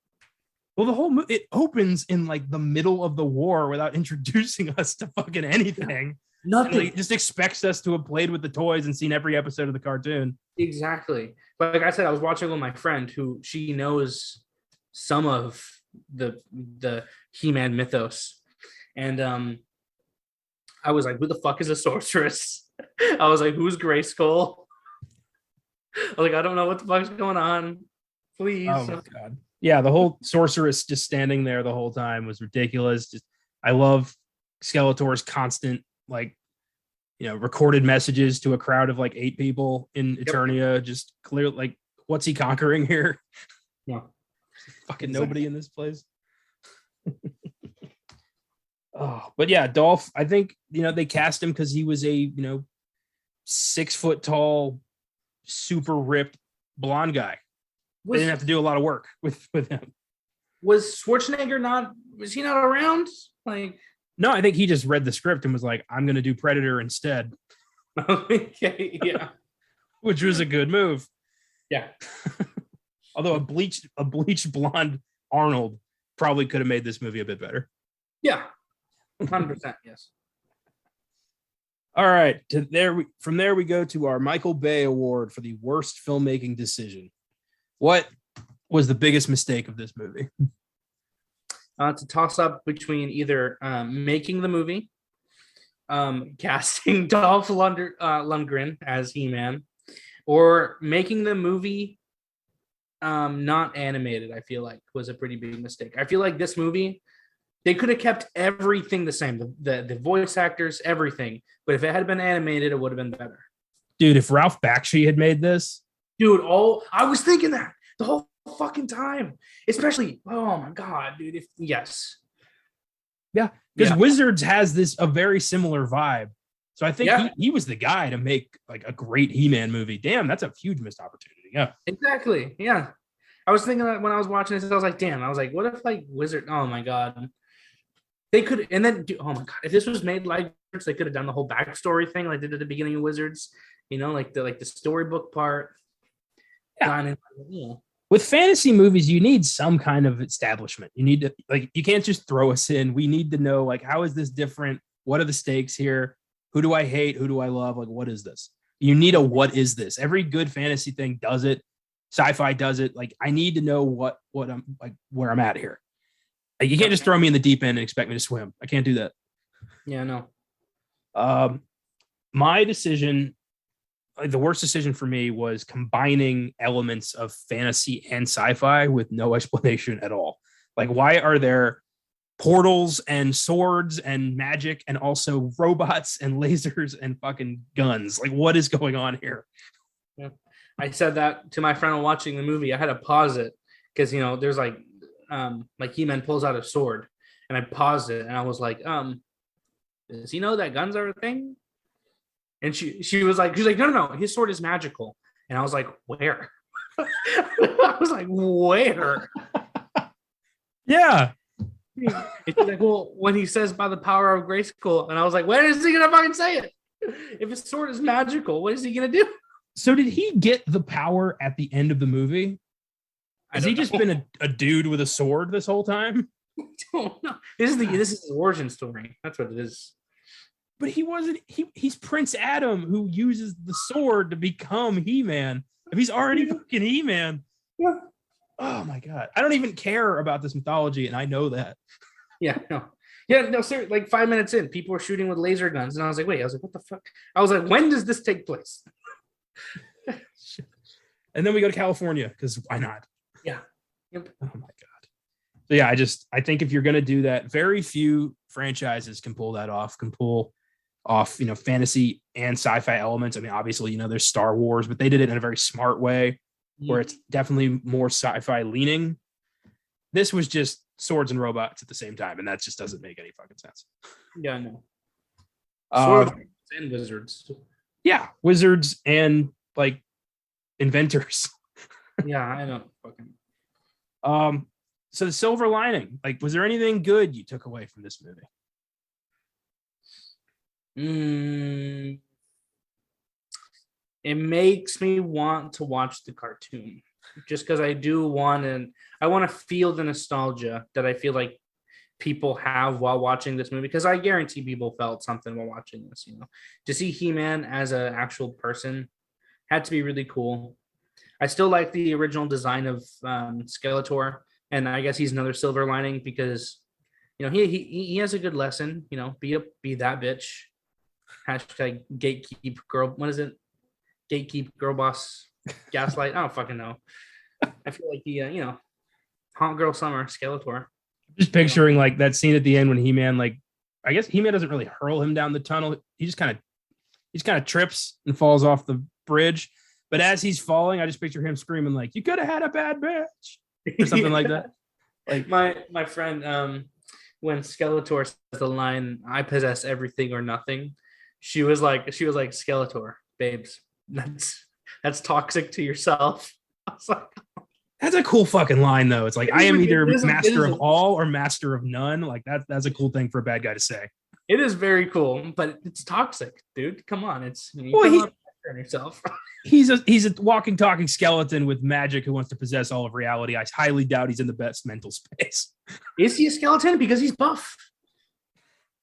Well, the whole it opens in like the middle of the war without introducing us to fucking anything. Nothing. And, like, just expects us to have played with the toys and seen every episode of the cartoon. Exactly. But like I said, I was watching with my friend who she knows some of the He-Man mythos. And I was like, who the fuck is a sorceress? I was like, who's Grayskull? I was like, I don't know what the fuck's going on. Please. Oh my God. Yeah, the whole sorceress just standing there the whole time was ridiculous. Just I love Skeletor's constant, like, recorded messages to a crowd of like 8 people in Eternia. Just clear, like, what's he conquering here? Yeah. Fucking nobody in this place. Oh, but yeah, Dolph, I think, they cast him because he was a, 6 foot tall, super ripped blonde guy. They didn't have to do a lot of work with him. Was Schwarzenegger was he not around? Like, no, I think he just read the script and was like, I'm going to do Predator instead. Okay, yeah. Which was a good move. Yeah. Although a bleached blonde Arnold probably could have made this movie a bit better. Yeah. 100%, yes. All right. From there we go to our Michael Bay Award for the worst filmmaking decision. What was the biggest mistake of this movie? It's a toss-up between either making the movie, casting Dolph Lundgren as He-Man, or making the movie not animated. I feel like was a pretty big mistake. I feel like this movie, they could have kept everything the same, the voice actors, everything. But if it had been animated, it would have been better. Dude, if Ralph Bakshi had made this, dude, I was thinking that the whole fucking time, especially, oh my God, dude. Yes. Yeah, because Wizards has a very similar vibe. So I think he was the guy to make like a great He-Man movie. Damn, that's a huge missed opportunity. Yeah. Exactly. Yeah. I was thinking that when I was watching this, I was like, damn, I was like, what if like Wizard, oh my God. They could, and then, oh my God, if this was made like Wizards, they could have done the whole backstory thing like they did at the beginning of Wizards, like the storybook part. Yeah. With fantasy movies, you need some kind of establishment. You need to, like, you can't just throw us in. We need to know, like, how is this different? What are the stakes here? Who do I hate? Who do I love? Like, what is this? You need a what is this? Every good fantasy thing does it. Sci-fi does it. Like, I need to know what I'm like, where I'm at here. Like, you can't just throw me in the deep end and expect me to swim. I can't do that. Yeah, no. My decision, like, the worst decision for me was combining elements of fantasy and sci-fi with no explanation at all. Like, why are there portals and swords and magic and also robots and lasers and fucking guns? Like, what is going on here? Yeah. I said that to my friend while watching the movie. I had to pause it because, there's like He-Man pulls out a sword, and I paused it and I was like, does he know that guns are a thing? And she was like, no, his sword is magical. And I was like, where? I was like, where? Yeah. And she's like, well, when he says by the power of Grayskull, and I was like, when is he gonna fucking say it? If his sword is magical, what is he gonna do? So did he get the power at the end of the movie? Has he just been a dude with a sword this whole time? I don't know. This is his origin story. That's what it is. But he wasn't. He's Prince Adam who uses the sword to become He-Man. If he's already fucking He-Man. Yeah. Oh my God. I don't even care about this mythology, and I know that. Yeah, no. Yeah, no, sir. Like 5 minutes in, people were shooting with laser guns, and I was like, what the fuck? I was like, when does this take place? And then we go to California, because why not? Yeah. Yep. Oh my God. So yeah, I think if you're gonna do that, very few franchises can pull that off, fantasy and sci-fi elements. I mean, obviously, there's Star Wars, but they did it in a very smart way where it's definitely more sci-fi leaning. This was just swords and robots at the same time, and that just doesn't make any fucking sense. Yeah, no. Swords and wizards. Yeah, wizards and like inventors. Yeah, I know. Fucking. So the silver lining, like, was there anything good you took away from this movie? It makes me want to watch the cartoon just because I do want to feel the nostalgia that I feel like people have while watching this movie, because I guarantee people felt something while watching this. To see He-Man as an actual person had to be really cool. I still like the original design of Skeletor, and I guess he's another silver lining because he has a good lesson. Be that bitch. Hashtag gatekeep girl. What is it? Gatekeep girl boss. Gaslight. I don't fucking know. I feel like he, hot girl summer Skeletor. Just picturing like that scene at the end when He-Man, like, I guess He-Man doesn't really hurl him down the tunnel. He just kind of trips and falls off the bridge. But as he's falling, I just picture him screaming like, "You could have had a bad bitch," or something like that. Like my friend, when Skeletor says the line, "I possess everything or nothing," she was like, "Skeletor, babes, that's toxic to yourself." I was like, that's a cool fucking line, though. It's like, I am either master of all or master of none. Like that's a cool thing for a bad guy to say. It is very cool, but it's toxic, dude. Come on, yourself. He's a walking, talking skeleton with magic who wants to possess all of reality. I highly doubt he's in the best mental space. Is he a skeleton? Because he's buff.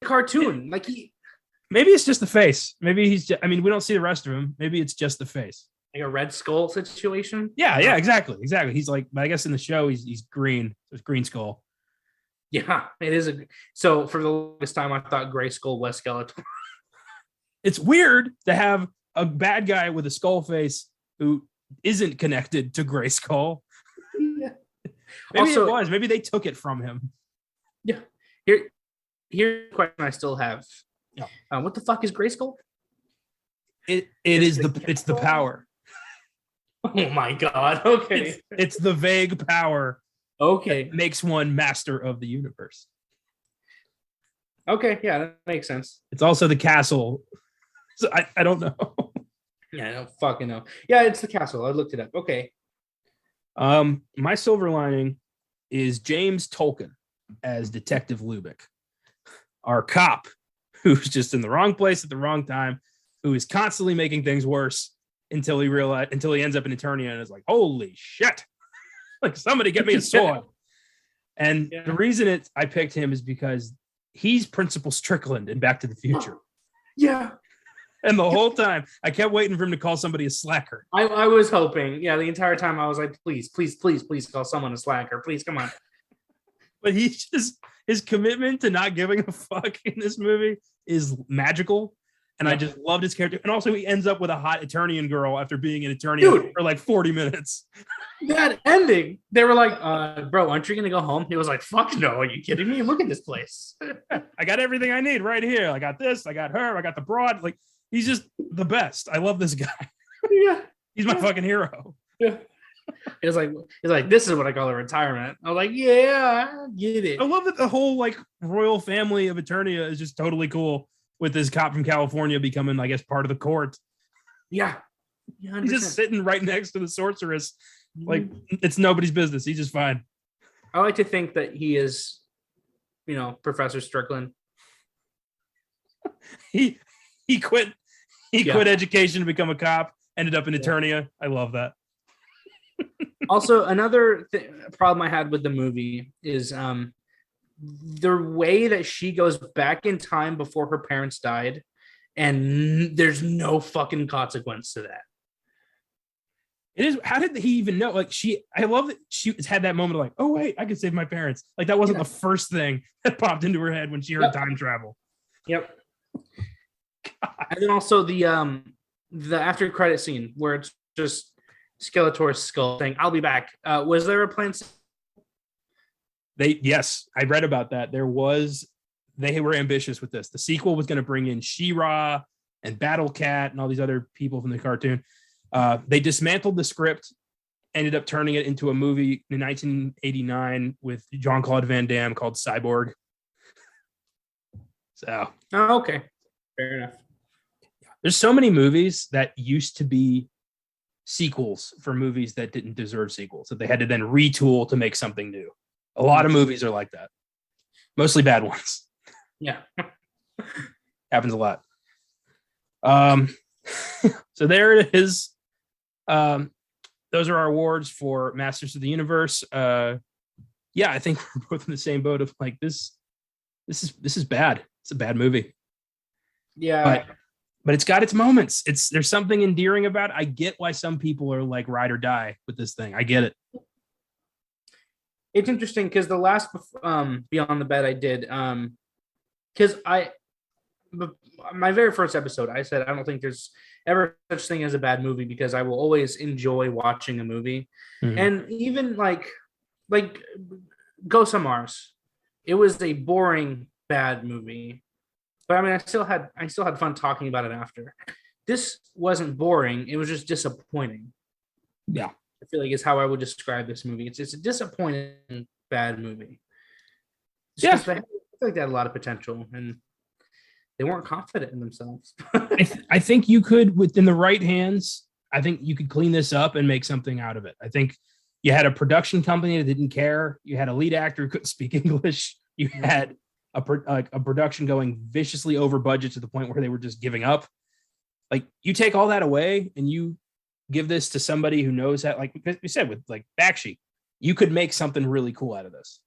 Cartoon, maybe it's just the face. Maybe he's just, I mean, we don't see the rest of him. Maybe it's just the face. Like a Red Skull situation. Yeah, exactly. He's like, I guess in the show he's green. So it's Green Skull. Yeah, it is. So for the longest time, I thought Gray Skull was Skeletor. It's weird to have a bad guy with a skull face who isn't connected to Gray Skull. Yeah. Maybe it was. Maybe they took it from him. Yeah. Here's a question I still have. Yeah. What the fuck is Gray Skull? It's the power. Oh my god. Okay. It's the vague power. Okay. That makes one master of the universe. Okay, yeah, that makes sense. It's also the castle. So I don't know. Yeah, I don't fucking know. Yeah, it's the castle. I looked it up. Okay. My silver lining is James Tolkien as Detective Lubick, our cop who's just in the wrong place at the wrong time, who is constantly making things worse until he ends up in Eternia and is like, holy shit. Like, somebody get me a sword. And the reason I picked him is because he's Principal Strickland in Back to the Future. Yeah. And the whole time, I kept waiting for him to call somebody a slacker. I was hoping. Yeah, the entire time I was like, please call someone a slacker. Please, come on. But his commitment to not giving a fuck in this movie is magical. And I just loved his character. And also, he ends up with a hot Eternian girl after being in Eternia for like 40 minutes. That ending, they were like, bro, aren't you going to go home? He was like, fuck no. Are you kidding me? Look at this place. I got everything I need right here. I got this. I got her. I got the broad. Like, he's just the best. I love this guy. Yeah. He's my fucking hero. Yeah. He's like, this is what I call a retirement. I was like, yeah, I get it. I love that the whole like royal family of Eternia is just totally cool with this cop from California becoming, I guess, part of the court. Yeah. 100%. He's just sitting right next to the sorceress. Like, it's nobody's business. He's just fine. I like to think that he is, Professor Strickland. He quit education to become a cop, ended up in Eternia. I love that. Also, another problem I had with the movie is the way that she goes back in time before her parents died, and there's no fucking consequence to that. It is. How did he even know? Like, I love that she had that moment of like, oh wait, I can save my parents. Like, that wasn't the first thing that popped into her head when she heard time travel. Yep. God. And then also the after credit scene where it's just Skeletor's skull saying, "I'll be back." Was there a plan? Yes, I read about that. They were ambitious with this. The sequel was going to bring in She-Ra and Battle Cat and all these other people from the cartoon. They dismantled the script, ended up turning it into a movie in 1989 with Jean-Claude Van Damme called Cyborg. So, okay, fair enough. There's so many movies that used to be sequels for movies that didn't deserve sequels, that they had to then retool to make something new. A lot of movies are like that. Mostly bad ones. Yeah. Happens a lot. So there it is. Those are our awards for Masters of the Universe. I think we're both in the same boat of like, this this is bad. It's a bad movie. Yeah. But it's got its moments. There's something endearing about it. I get why some people are like ride or die with this thing. I get it. It's interesting because the last Beyond the Bed I did, because my very first episode, I said I don't think there's ever such thing as a bad movie because I will always enjoy watching a movie. Mm-hmm. And even like Ghost on Mars, it was a boring bad movie. But I mean, I still had fun talking about it after. This wasn't boring. It was just disappointing. Yeah. I feel like is how I would describe this movie. It's a disappointing bad movie. I feel like they had a lot of potential and they weren't confident in themselves. I think you could, within the right hands, I think you could clean this up and make something out of it. I think you had a production company that didn't care. You had a lead actor who couldn't speak English. You had a production going viciously over budget to the point where they were just giving up. Like, you take all that away and you give this to somebody who knows that, like we said, with like Bakshi, you could make something really cool out of this.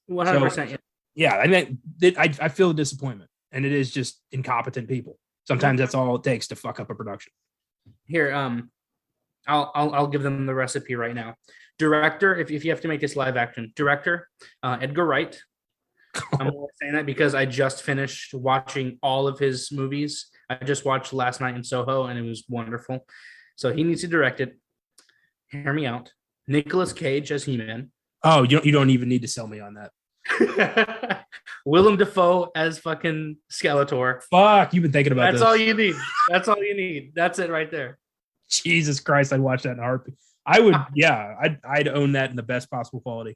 100%. So, yeah, I mean, I feel the disappointment, and it is just incompetent people. Sometimes that's all it takes to fuck up a production. Here, I'll give them the recipe right now. Director, if you have to make this live action, director, Edgar Wright. I'm only saying that because I just finished watching all of his movies. I just watched Last Night in Soho, and it was wonderful. So he needs to direct it. Hear me out. Nicolas Cage as He-Man. Oh, you don't even need to sell me on that. Willem Dafoe as fucking Skeletor. Fuck, you've been thinking about this. That's all you need. That's all you need. That's it right there. Jesus Christ, I'd watch that in a heartbeat. I would, yeah, I'd own that in the best possible quality.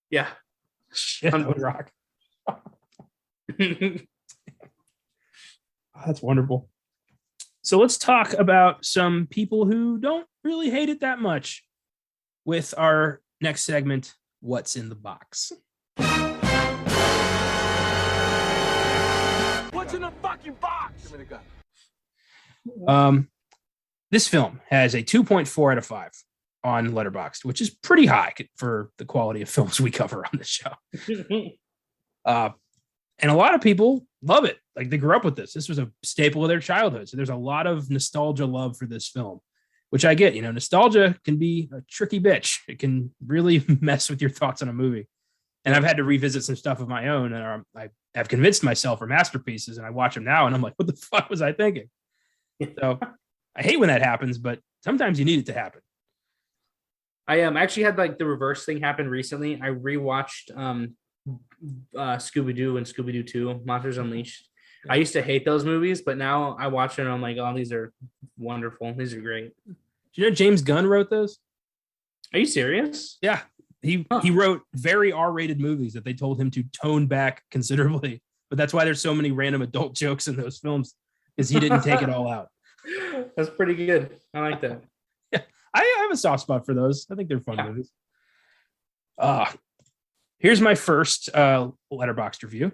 Yeah. Shit, that would rock. That's wonderful. So let's talk about some people who don't really hate it that much with our next segment, What's in the Box? What's in the fucking box? Give me the gun. This film has a 2.4 out of 5 on Letterboxd, which is pretty high for the quality of films we cover on this show. And a lot of people love it. Like, they grew up with this. This was a staple of their childhood. So there's a lot of nostalgia love for this film, which I get. You know, nostalgia can be a tricky bitch. It can really mess with your thoughts on a movie. And I've had to revisit some stuff of my own, and I have convinced myself are masterpieces, and I watch them now, and I'm like, what the fuck was I thinking? So I hate when that happens, but sometimes you need it to happen. I actually had like the reverse thing happen recently. I rewatched Scooby-Doo and Scooby-Doo 2, Monsters Unleashed. I used to hate those movies, but now I watch it and I'm like, oh, these are wonderful. These are great. Do you know James Gunn wrote those? Are you serious? Yeah. He wrote very R-rated movies that they told him to tone back considerably. But that's why there's so many random adult jokes in those films, because he didn't take it all out. That's pretty good. I like that. Yeah, I have a soft spot for those. I think they're fun movies. Here's my first Letterboxd review.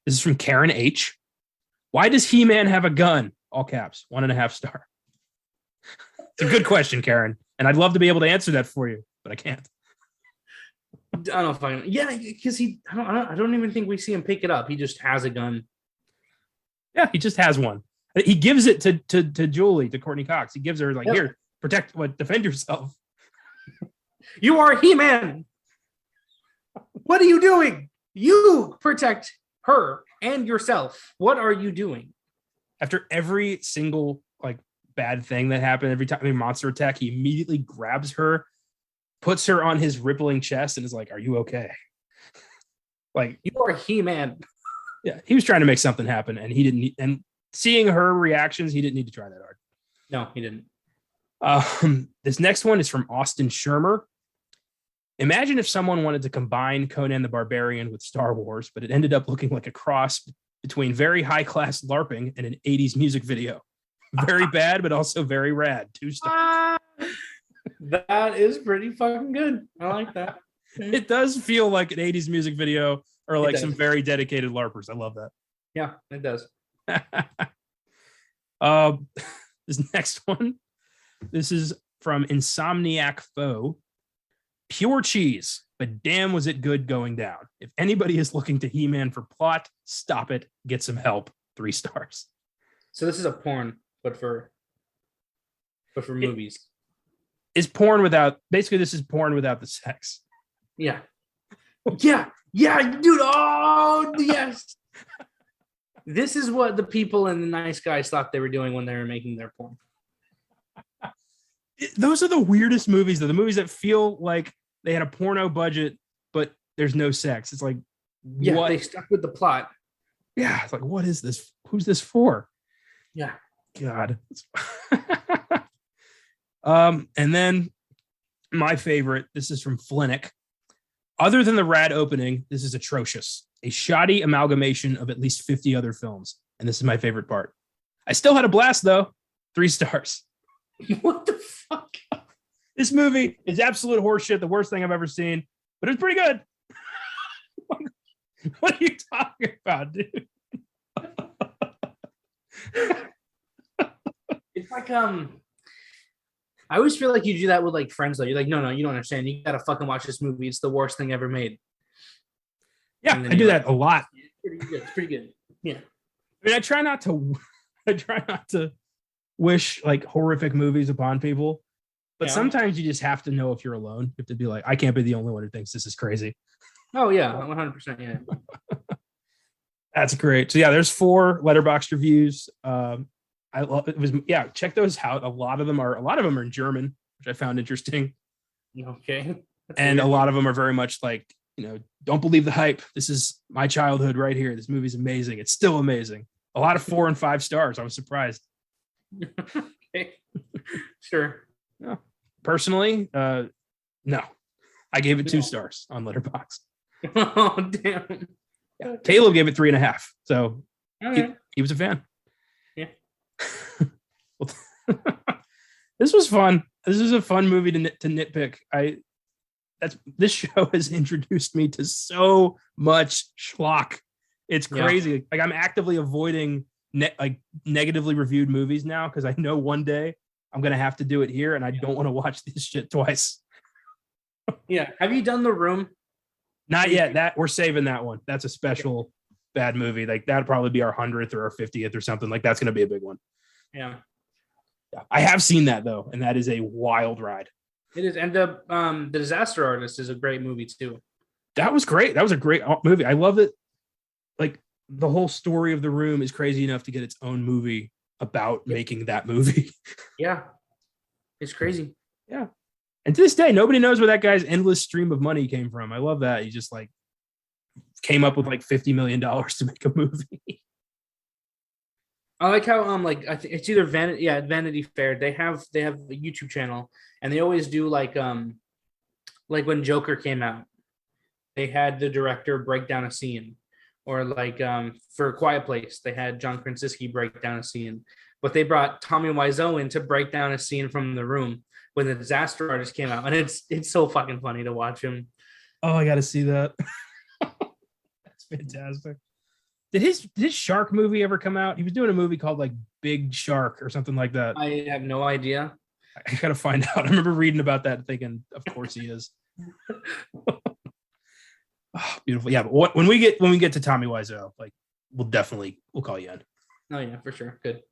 This is from Karen H. Why does He-Man have a gun? All caps, 1.5 star. It's a good question, Karen. And I'd love to be able to answer that for you, but I can't. I don't know if I. Yeah, because I don't even think we see him pick it up. He just has a gun. Yeah, he just has one. He gives it to Julie, to Courtney Cox. He gives her like, here, defend yourself. You are He-Man. What are you doing? You protect her and yourself. What are you doing? After every single like bad thing that happened, every time monster attack, he immediately grabs her, puts her on his rippling chest, and is like, "Are you okay?" Like, you are He-Man. Yeah, he was trying to make something happen, and he didn't. And seeing her reactions, he didn't need to try that hard. No, he didn't. This next one is from Austin Shermer. Imagine if someone wanted to combine Conan the Barbarian with Star Wars, but it ended up looking like a cross between very high-class LARPing and an 80s music video. Very bad, but also very rad. 2 stars. That is pretty fucking good. I like that. It does feel like an 80s music video or like some very dedicated LARPers. I love that. Yeah, it does. This next one, this is from Insomniac Foe. Pure cheese. but damn was it good going down. If anybody is looking to He-Man for plot, stop it. Get some help. 3 stars. So this is a porn, but for movies. Is porn without, basically this is porn without the sex. Yeah. Yeah, dude. Oh, yes. This is what the people and the nice guys thought they were doing when they were making their porn. Those are the weirdest movies, though. The movies that feel like they had a porno budget, but there's no sex. It's like, what? They stuck with the plot. Yeah, it's like, what is this? Who's this for? Yeah. God. And then my favorite, this is from Flinick. Other than the rad opening, this is atrocious. A shoddy amalgamation of at least 50 other films. And this is my favorite part. I still had a blast, though. 3 stars. What the fuck? This movie is absolute horseshit, the worst thing I've ever seen, but it's pretty good. What are you talking about, dude? It's like I always feel like you do that with like friends though. You're like, no, you don't understand. You gotta fucking watch this movie. It's the worst thing ever made. Yeah, I do that a lot. It's pretty good. It's pretty good. Yeah. I mean, I try not to wish like horrific movies upon people, but sometimes you just have to know if you're alone. You have to be like, I can't be the only one who thinks this is crazy. Oh yeah, 100%. Yeah. That's great. So yeah, there's 4 Letterboxd reviews. I love it. Check those out. A lot of them are in German, which I found interesting. Okay. And a lot of them are very much like, don't believe the hype. This is my childhood right here. This movie's amazing. It's still amazing. A lot of 4 and 5 stars. I was surprised. Okay. Sure. Yeah. Personally, no. I gave it 2 stars on Letterboxd. Oh, damn. Yeah. Caleb gave it 3.5. So he was a fan. Yeah. This was fun. This is a fun movie to nitpick. This show has introduced me to so much schlock. It's crazy. Yeah. Like I'm actively avoiding negatively reviewed movies now because I know one day I'm gonna have to do it here, and I don't want to watch this shit twice. Yeah. Have you done The Room? Not yet. That we're saving that one. That's a special bad movie. Like that'd probably be our 100th or our 50th or something. Like that's gonna be a big one. Yeah. I have seen that though, and that is a wild ride. It is, and the Disaster Artist is a great movie too. That was great. That was a great movie. I love it. Like the whole story of The Room is crazy enough to get its own movie about making that movie. Yeah, it's crazy. Yeah, and to this day, nobody knows where that guy's endless stream of money came from. I love that he just like came up with like $50 million to make a movie. I like how I think it's either Vanity Fair. They have a YouTube channel, and they always do like when Joker came out, they had the director break down a scene, or like for Quiet Place, they had John Krasinski break down a scene, but they brought Tommy Wiseau in to break down a scene from The Room when the Disaster Artist came out, and it's so fucking funny to watch him. Oh, I got to see that. That's fantastic. Did his shark movie ever come out? He was doing a movie called like Big Shark or something like that. I have no idea. I gotta find out. I remember reading about that and thinking, of course he is. Oh, beautiful. Yeah, but when we get to Tommy Wiseau, like we'll call you in. Oh yeah, for sure. Good.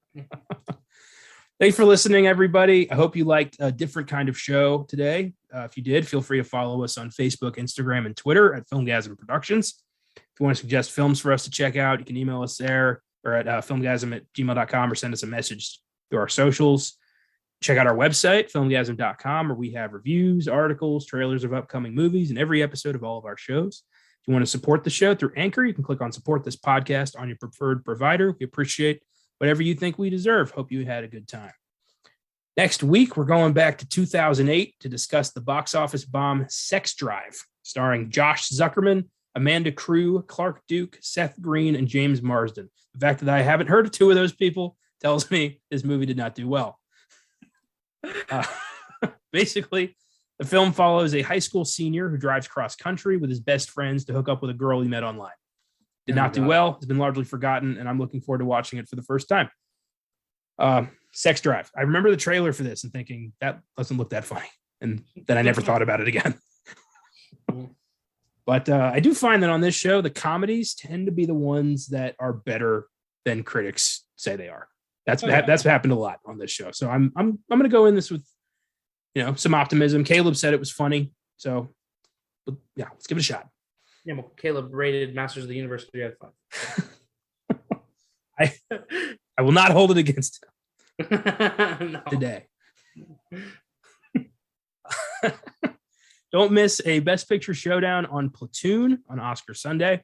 Thanks for listening, everybody. I hope you liked a different kind of show today. If you did, feel free to follow us on Facebook, Instagram, and Twitter at Filmgazm Productions. If you want to suggest films for us to check out, you can email us there or at filmgazm@gmail.com or send us a message through our socials. Check out our website, filmgazm.com, where we have reviews, articles, trailers of upcoming movies, and every episode of all of our shows. If you want to support the show through Anchor, you can click on Support This Podcast on your preferred provider. We appreciate whatever you think we deserve. Hope you had a good time. Next week, we're going back to 2008 to discuss the box office bomb Sex Drive, starring Josh Zuckerman, Amanda Crew, Clark Duke, Seth Green, and James Marsden. The fact that I haven't heard of 2 of those people tells me this movie did not do well. Basically, the film follows a high school senior who drives cross country with his best friends to hook up with a girl he met online. Did not do well. It's been largely forgotten, and I'm looking forward to watching it for the first time. Sex Drive. I remember the trailer for this and thinking that doesn't look that funny, and then I never thought about it again. But I do find that on this show, the comedies tend to be the ones that are better than critics say they are. That's happened a lot on this show. So I'm going to go in this with, some optimism. Caleb said it was funny. So yeah, let's give it a shot. Yeah, well, Caleb rated Masters of the Universe 3 out of 5. I will not hold it against him today. Don't miss a Best Picture showdown on Platoon on Oscar Sunday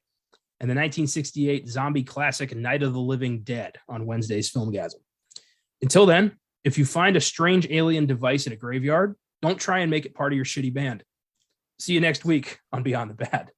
and the 1968 zombie classic Night of the Living Dead on Wednesday's Filmgazm. Until then, if you find a strange alien device in a graveyard, don't try and make it part of your shitty band. See you next week on Beyond the Bad.